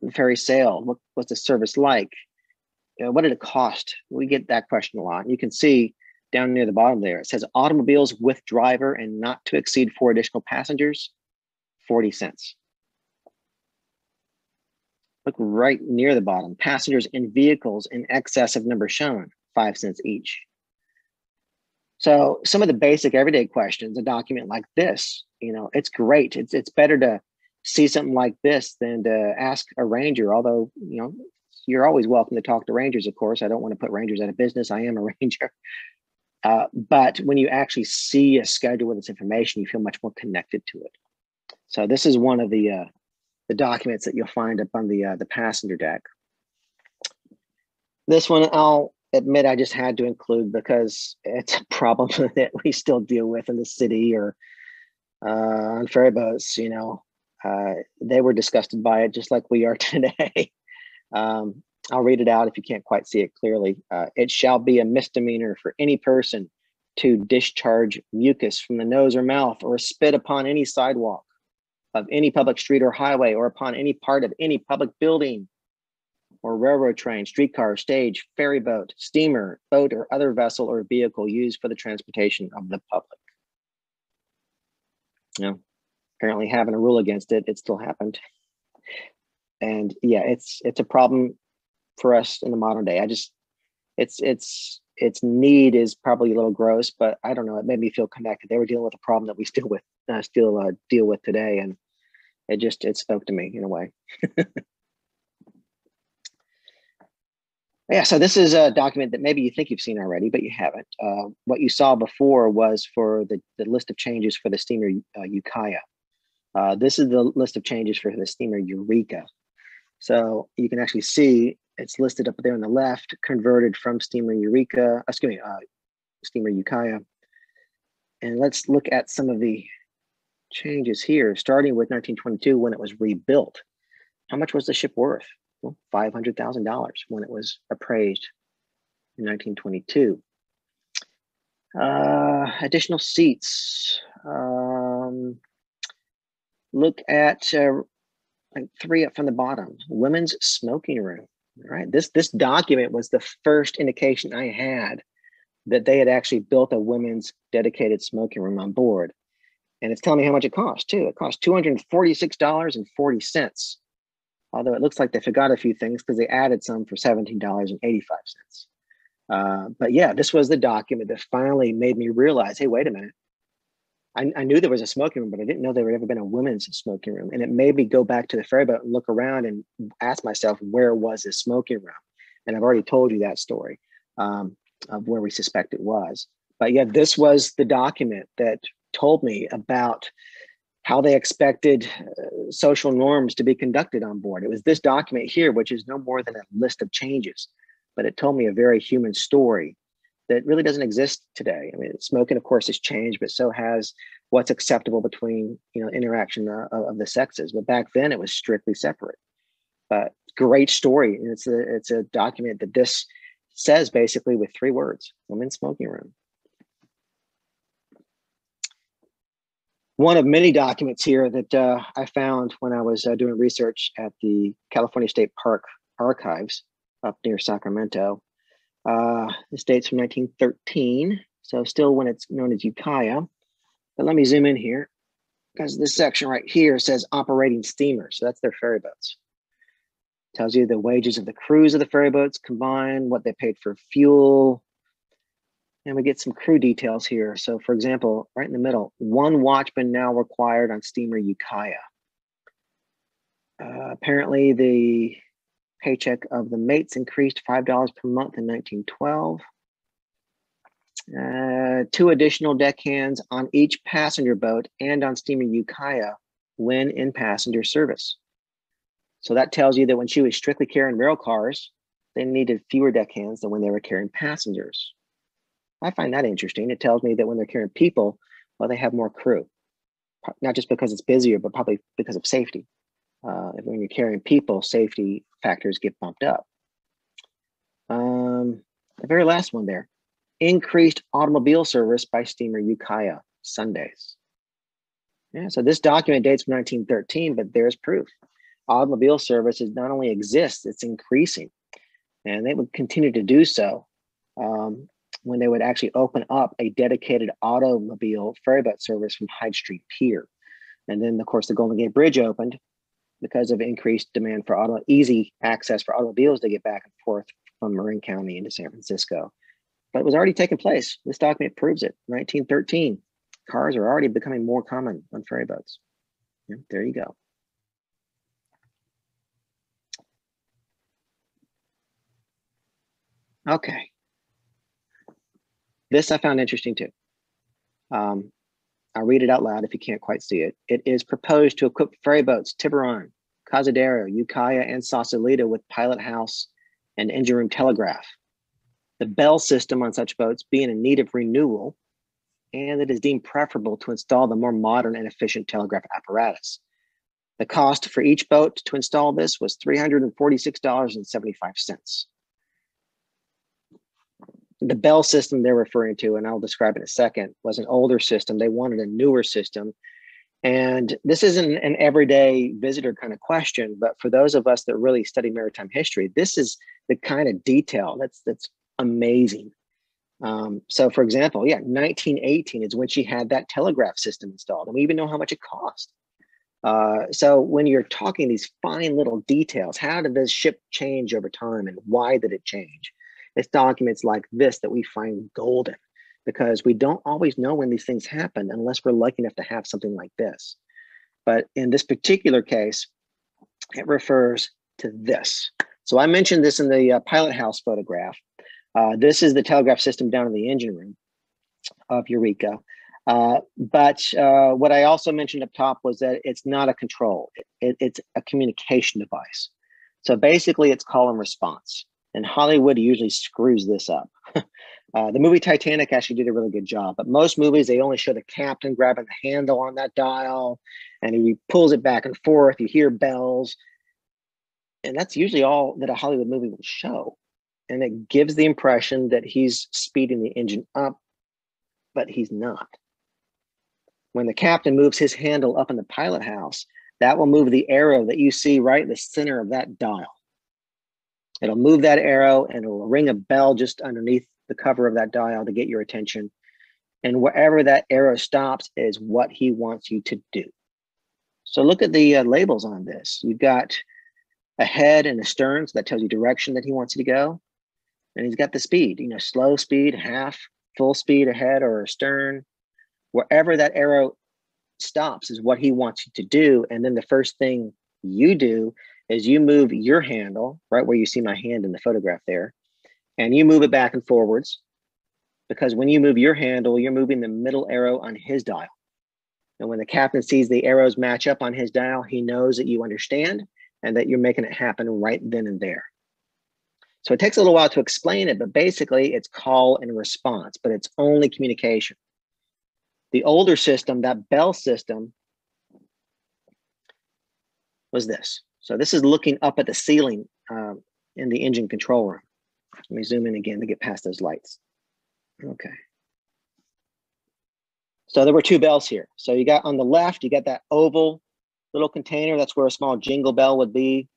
the ferry sailed? What's the service like? What did it cost? We get that question a lot. You can see down near the bottom there, it says automobiles with driver and not to exceed 4 additional passengers, 40 cents. Look right near the bottom, passengers in vehicles in excess of number shown, 5 cents each. So some of the basic everyday questions, a document like this, it's great. It's better to see something like this than to ask a ranger, although, you're always welcome to talk to rangers, of course. I don't want to put rangers out of business. I am a ranger. But when you actually see a schedule with this information, you feel much more connected to it. So this is one of the documents that you'll find up on the passenger deck. This one, I'll admit I just had to include because it's a problem that we still deal with in the city or on ferry boats. They were disgusted by it just like we are today. I'll read it out if you can't quite see it clearly. It shall be a misdemeanor for any person to discharge mucus from the nose or mouth or spit upon any sidewalk of any public street or highway or upon any part of any public building or railroad train, streetcar, stage, ferry boat, steamer, boat, or other vessel or vehicle used for the transportation of the public. Apparently having a rule against it, it still happened. And yeah, it's a problem for us in the modern day. Its need is probably a little gross, but I don't know. It made me feel connected. They were dealing with a problem that we still deal with today, and it spoke to me in a way. Yeah, so this is a document that maybe you think you've seen already, but you haven't. What you saw before was for the list of changes for the steamer Ukiah. This is the list of changes for the steamer Eureka. So you can actually see it's listed up there on the left, converted from steamer Eureka, steamer Ukiah. And let's look at some of the changes here, starting with 1922 when it was rebuilt. How much was the ship worth? Well, $500,000 when it was appraised in 1922. Additional seats. Look at like 3 up from the bottom. Women's smoking room. All right. This document was the first indication I had that they had actually built a women's dedicated smoking room on board. And it's telling me how much it cost too. It cost $246.40. Although it looks like they forgot a few things because they added some for $17.85. But yeah, this was the document that finally made me realize, hey, wait a minute. I knew there was a smoking room, but I didn't know there had ever been a women's smoking room. And it made me go back to the ferry boat and look around and ask myself, where was this smoking room? And I've already told you that story of where we suspect it was. But yeah, this was the document that told me about how they expected social norms to be conducted on board. It was this document here, which is no more than a list of changes, but it told me a very human story that really doesn't exist today. I mean, smoking, of course, has changed, but so has what's acceptable between interaction of the sexes. But back then, it was strictly separate. But great story, and it's a document that this says basically with 3 words: women's smoking room. One of many documents here that I found when I was doing research at the California State Park Archives up near Sacramento. This dates from 1913, so still when it's known as Ukiah. But let me zoom in here because this section right here says operating steamers. So that's their ferry boats. Tells you the wages of the crews of the ferry boats combined, what they paid for fuel. And we get some crew details here. So for example, right in the middle, 1 watchman now required on steamer Ukiah. Apparently, the paycheck of the mates increased $5 per month in 1912. 2 additional deckhands on each passenger boat and on steamer Ukiah when in passenger service. So that tells you that when she was strictly carrying rail cars, they needed fewer deckhands than when they were carrying passengers. I find that interesting. It tells me that when they're carrying people, well, they have more crew, not just because it's busier, but probably because of safety. When you're carrying people, safety factors get bumped up. The very last one there, increased automobile service by steamer Ukiah Sundays. Yeah, so this document dates from 1913, but there's proof. Automobile service not only exists, it's increasing. And they would continue to do so when they would actually open up a dedicated automobile ferryboat service from Hyde Street Pier. And then, of course, the Golden Gate Bridge opened because of increased demand for easy access for automobiles to get back and forth from Marin County into San Francisco. But it was already taking place. This document proves it. 1913, cars are already becoming more common on ferryboats. Yeah, there you go. Okay. This I found interesting too. I'll read it out loud if you can't quite see it. It is proposed to equip ferryboats Tiburon, Cazadero, Ukiah, and Sausalito with pilot house and engine room telegraph. The bell system on such boats being in need of renewal, and it is deemed preferable to install the more modern and efficient telegraph apparatus. The cost for each boat to install this was $346.75. The bell system they're referring to, and I'll describe in a second, was an older system. They wanted a newer system. And this isn't an everyday visitor kind of question, but for those of us that really study maritime history, this is the kind of detail that's amazing. So for example, 1918 is when she had that telegraph system installed, and we even know how much it cost. So when you're talking these fine little details, how did this ship change over time and why did it change? It's documents like this that we find golden, because we don't always know when these things happen unless we're lucky enough to have something like this. But in this particular case, it refers to this. So I mentioned this in the pilot house photograph. This is the telegraph system down in the engine room of Eureka. But what I also mentioned up top was that it's not a control. It's a communication device. So basically it's call and response. And Hollywood usually screws this up. The movie Titanic actually did a really good job, but most movies, they only show the captain grabbing the handle on that dial and he pulls it back and forth. You hear bells. And that's usually all that a Hollywood movie will show. And it gives the impression that he's speeding the engine up, but he's not. When the captain moves his handle up in the pilot house, that will move the arrow that you see right in the center of that dial. It'll move that arrow and it'll ring a bell just underneath the cover of that dial to get your attention. And wherever that arrow stops is what he wants you to do. So look at the labels on this. You've got a head and a stern, so that tells you direction that he wants you to go. And he's got the speed, slow speed, half, full speed ahead or astern. Wherever that arrow stops is what he wants you to do. And then the first thing you do is you move your handle, right where you see my hand in the photograph there, and you move it back and forwards, because when you move your handle, you're moving the middle arrow on his dial. And when the captain sees the arrows match up on his dial, he knows that you understand and that you're making it happen right then and there. So it takes a little while to explain it, but basically it's call and response, but it's only communication. The older system, that bell system, was this. So this is looking up at the ceiling in the engine control room. Let me zoom in again to get past those lights. Okay. So there were 2 bells here. So you got on the left, you got that oval little container. That's where a small jingle bell would be.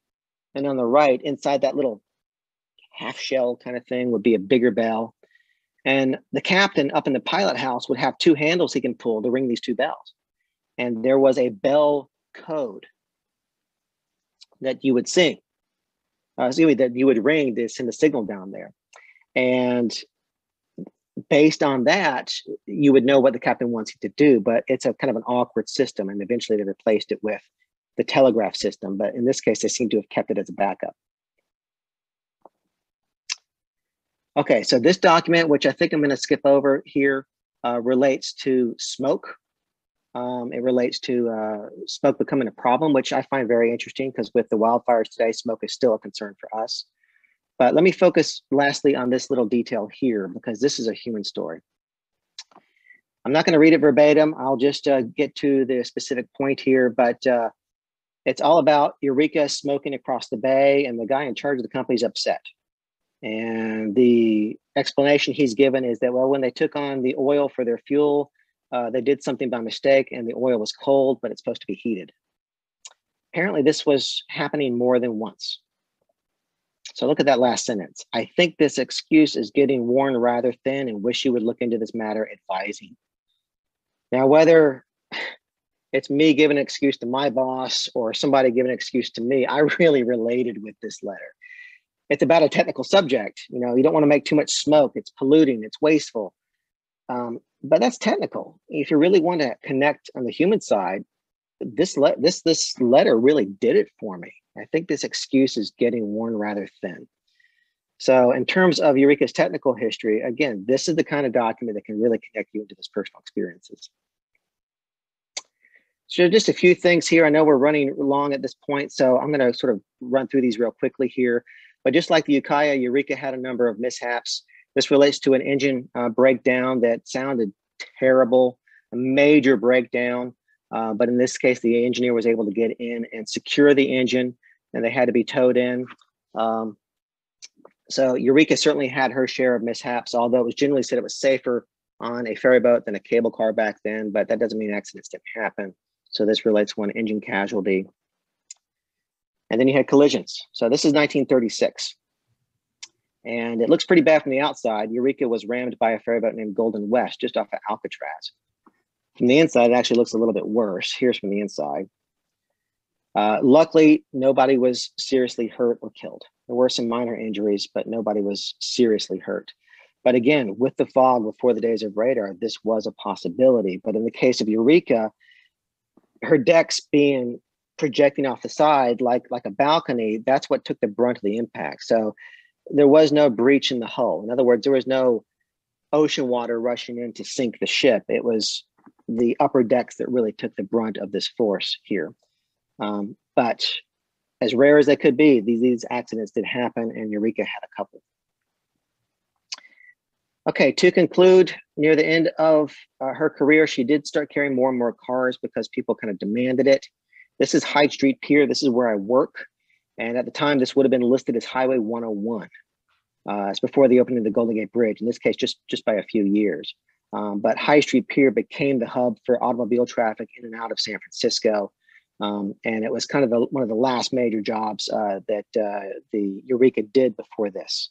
And on the right, inside that little half shell kind of thing would be a bigger bell. And the captain up in the pilot house would have 2 handles he can pull to ring these 2 bells. And there was a bell code that you would sing, that you would ring to send a signal down there. And based on that, you would know what the captain wants you to do, but it's a kind of an awkward system. And eventually they replaced it with the telegraph system, but in this case, they seem to have kept it as a backup. Okay, so this document, which I think I'm going to skip over here, relates to smoke. It relates to smoke becoming a problem, which I find very interesting because with the wildfires today, smoke is still a concern for us. But let me focus lastly on this little detail here because this is a human story. I'm not going to read it verbatim. I'll just get to the specific point here, but it's all about Eureka smoking across the bay, and the guy in charge of the company is upset. And the explanation he's given is that, well, when they took on the oil for their fuel, they did something by mistake and the oil was cold, but it's supposed to be heated. Apparently this was happening more than once. So look at that last sentence. I think this excuse is getting worn rather thin and wish you would look into this matter advising. Now, whether it's me giving an excuse to my boss or somebody giving an excuse to me, I really related with this letter. It's about a technical subject. You know, you don't want to make too much smoke. It's polluting, it's wasteful. But that's technical. If you really want to connect on the human side, this letter really did it for me. I think this excuse is getting worn rather thin. So in terms of Eureka's technical history, again, this is the kind of document that can really connect you into those personal experiences. So just a few things here. I know we're running long at this point, so I'm going to sort of run through these real quickly here. But just like the Ukiah, Eureka had a number of mishaps. This relates to an engine breakdown that sounded terrible, a major breakdown. But in this case, the engineer was able to get in and secure the engine, and they had to be towed in. So Eureka certainly had her share of mishaps, although it was generally said it was safer on a ferry boat than a cable car back then, but that doesn't mean accidents didn't happen. So this relates to one engine casualty. And then you had collisions. So this is 1936. And it looks pretty bad from the outside. Eureka was rammed by a ferry boat named Golden West just off of Alcatraz. From the inside, it actually looks a little bit worse. Here's from the inside. Luckily, nobody was seriously hurt or killed. There were some minor injuries, but nobody was seriously hurt. But again, with the fog before the days of radar, this was a possibility. But in the case of Eureka, her decks being projecting off the side like a balcony, that's what took the brunt of the impact. So there was no breach in the hull. In other words, there was no ocean water rushing in to sink the ship. It was the upper decks that really took the brunt of this force here. But as rare as they could be, these accidents did happen, and Eureka had a couple. Okay, to conclude, near the end of her career, she did start carrying more and more cars because people kind of demanded it. This is Hyde Street Pier. This is where I work. And at the time, this would have been listed as Highway 101. It's before the opening of the Golden Gate Bridge, in this case, just by a few years. But High Street Pier became the hub for automobile traffic in and out of San Francisco. And it was kind of one of the last major jobs that the Eureka did before this.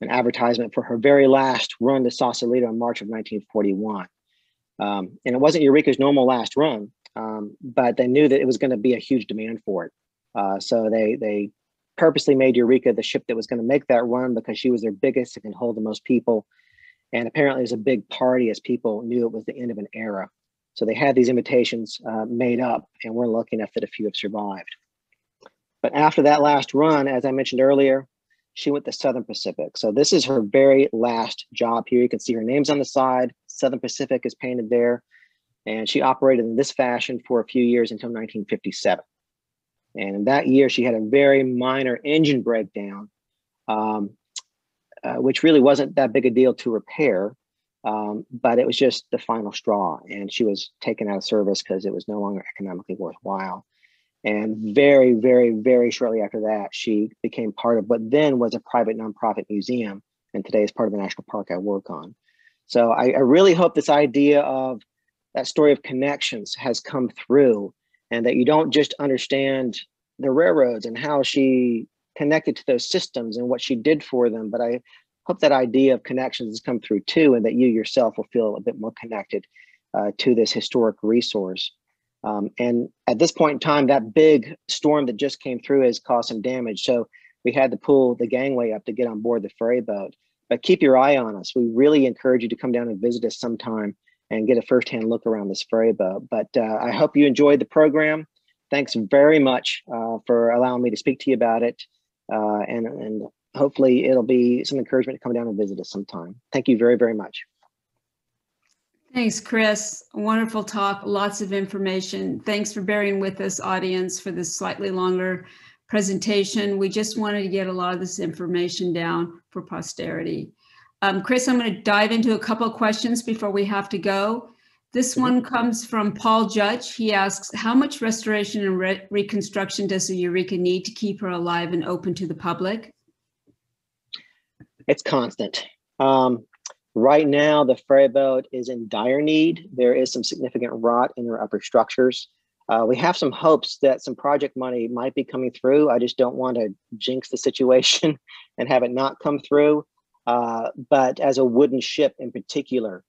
An advertisement for her very last run to Sausalito in March of 1941. And it wasn't Eureka's normal last run, but they knew that it was going to be a huge demand for it. So they purposely made Eureka the ship that was going to make that run because she was their biggest and can hold the most people. And apparently it was a big party as people knew it was the end of an era. So they had these invitations made up, and we're lucky enough that a few have survived. But after that last run, as I mentioned earlier, she went to Southern Pacific. So this is her very last job here. You can see her name's on the side. Southern Pacific is painted there. And she operated in this fashion for a few years until 1957. And in that year, she had a very minor engine breakdown, which really wasn't that big a deal to repair. But it was just the final straw. And she was taken out of service because it was no longer economically worthwhile. And very, very, very shortly after that, she became part of what then was a private nonprofit museum, and today is part of the national park I work on. So I really hope this idea of that story of connections has come through, and that you don't just understand the railroads and how she connected to those systems and what she did for them, but I hope that idea of connections has come through too, and that you yourself will feel a bit more connected to this historic resource. And at this point in time, that big storm that just came through has caused some damage. So we had to pull the gangway up to get on board the ferry boat. But keep your eye on us. We really encourage you to come down and visit us sometime and get a firsthand look around this ferry boat. But I hope you enjoyed the program. thanks very much for allowing me to speak to you about it. And hopefully it'll be some encouragement to come down and visit us sometime. Thank you very, very much. Thanks, Chris. Wonderful talk, lots of information. Thanks for bearing with us, audience, for this slightly longer presentation. We just wanted to get a lot of this information down for posterity. Chris, I'm going to dive into a couple of questions before we have to go. This one comes from Paul Judge. He asks, how much restoration and reconstruction does the Eureka need to keep her alive and open to the public? It's constant. Right now, the ferryboat is in dire need. There is some significant rot in her upper structures. We have some hopes that some project money might be coming through. I just don't want to jinx the situation and have it not come through. But as a wooden ship in particular,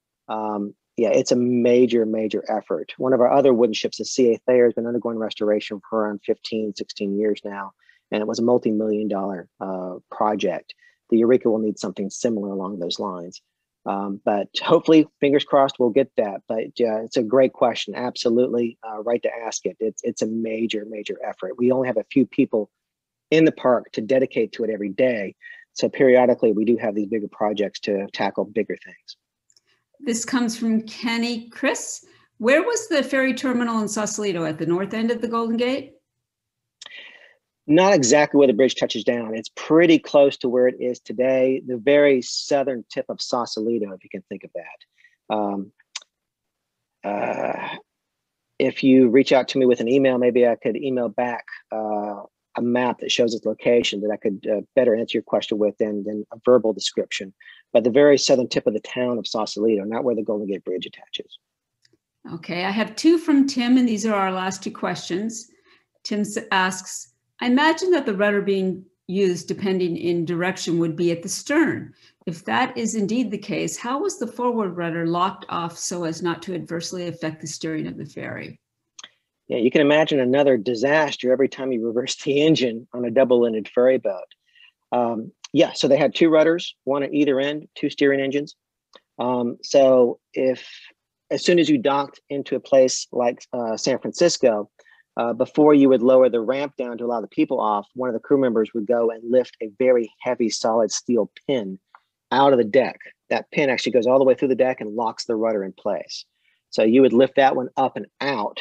yeah, it's a major, major effort. One of our other wooden ships, the CA Thayer, has been undergoing restoration for around 15, 16 years now, and it was a multi-million-dollar project. The Eureka will need something similar along those lines. But hopefully, fingers crossed, we'll get that. But it's a great question. Absolutely right to ask it. It's a major, major effort. We only have a few people in the park to dedicate to it every day. So periodically, we do have these bigger projects to tackle bigger things. This comes from Kenny. Chris, where was the ferry terminal in Sausalito? At the north end of the Golden Gate? Not exactly where the bridge touches down. It's pretty close to where it is today, the very southern tip of Sausalito, if you can think of that. If you reach out to me with an email, maybe I could email back a map that shows its location that I could better answer your question with than a verbal description. But the very southern tip of the town of Sausalito, not where the Golden Gate Bridge attaches. Okay, I have two from Tim, and these are our last two questions. Tim asks, I imagine that the rudder being used depending in direction would be at the stern. If that is indeed the case, how was the forward rudder locked off so as not to adversely affect the steering of the ferry? Yeah, you can imagine another disaster every time you reverse the engine on a double-ended ferry boat. Yeah, so they had two rudders, one at either end, two steering engines. So as soon as you docked into a place like San Francisco, before you would lower the ramp down to allow the people off, one of the crew members would go and lift a very heavy solid steel pin out of the deck. That pin actually goes all the way through the deck and locks the rudder in place. So you would lift that one up and out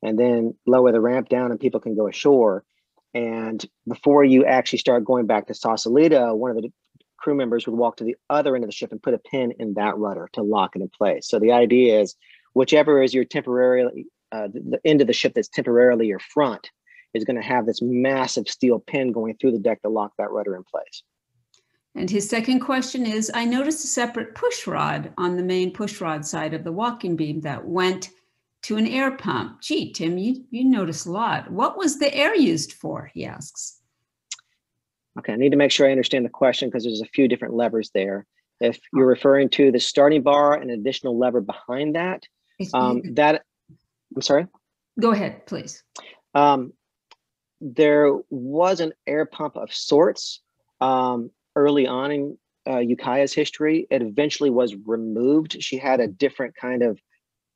and then lower the ramp down and people can go ashore. And before you actually start going back to Sausalito, one of the crew members would walk to the other end of the ship and put a pin in that rudder to lock it in place. So the idea is whichever is your temporarily the end of the ship that's temporarily your front is going to have this massive steel pin going through the deck to lock that rudder in place. And his second question is, I noticed a separate push rod on the main push rod side of the walking beam that went to an air pump. Gee, Tim, you notice a lot. What was the air used for, he asks. Okay, I need to make sure I understand the question because there's a few different levers there. If you're referring to the starting bar and an additional lever behind that, I'm sorry? Go ahead, please. There was an air pump of sorts early on in Ukiah's history. It eventually was removed. She had a different kind of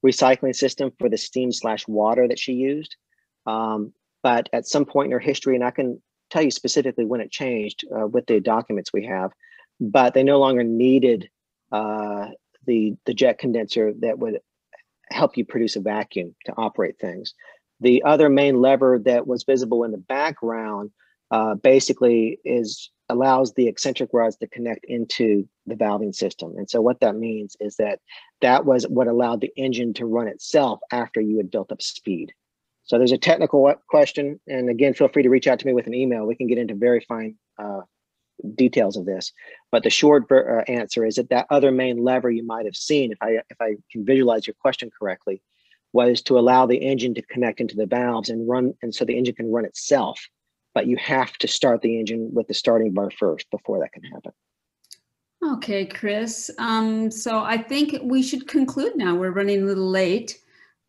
recycling system for the steam/water that she used. But at some point in her history, and I can tell you specifically when it changed with the documents we have, but they no longer needed the jet condenser that would help you produce a vacuum to operate things. The other main lever that was visible in the background basically allows the eccentric rods to connect into the valving system. And so what that means is that was what allowed the engine to run itself after you had built up speed. So there's a technical question, and again, feel free to reach out to me with an email. We can get into very fine details of this, but the short answer is that other main lever you might have seen, if I can visualize your question correctly, was to allow the engine to connect into the valves and run, and so the engine can run itself. But you have to start the engine with the starting bar first before that can happen. Okay, Chris. So I think we should conclude now. We're running a little late.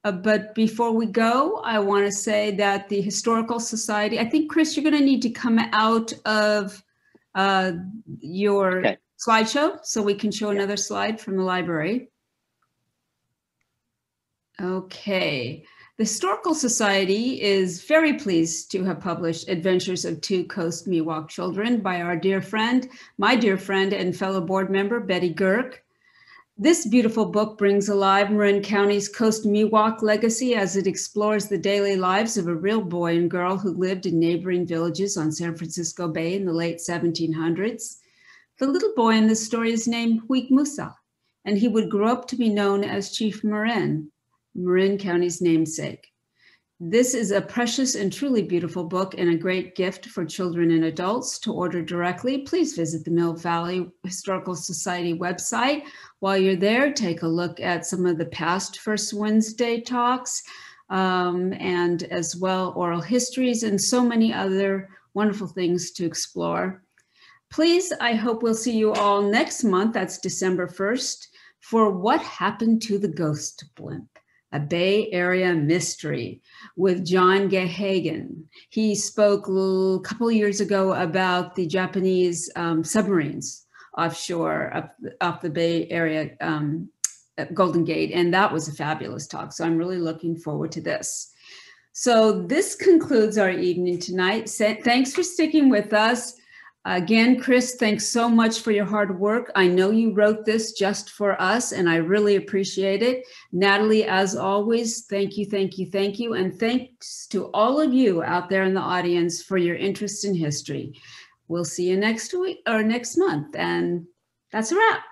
But before we go, I want to say that the Historical Society, I think, Chris, you're going to need to come out of your slideshow so we can show another slide from the library. Okay. The Historical Society is very pleased to have published Adventures of Two Coast Miwok Children by our dear friend, my dear friend and fellow board member, Betty Girk. This beautiful book brings alive Marin County's Coast Miwok legacy as it explores the daily lives of a real boy and girl who lived in neighboring villages on San Francisco Bay in the late 1700s. The little boy in this story is named Huik Musa, and he would grow up to be known as Chief Marin, Marin County's namesake. This is a precious and truly beautiful book and a great gift for children and adults. To order directly, please visit the Mill Valley Historical Society website. While you're there, take a look at some of the past First Wednesday talks and as well oral histories and so many other wonderful things to explore. Please, I hope we'll see you all next month, that's December 1st, for What Happened to the Ghost Blimp? A Bay Area Mystery with John Gehagen. He spoke a couple of years ago about the Japanese submarines offshore off the Bay Area at Golden Gate, and that was a fabulous talk. So I'm really looking forward to this. So this concludes our evening tonight. Thanks for sticking with us. Again, Chris, thanks so much for your hard work. I know you wrote this just for us, and I really appreciate it. Natalie, as always, thank you, thank you, thank you. And thanks to all of you out there in the audience for your interest in history. We'll see you next week or next month, and that's a wrap.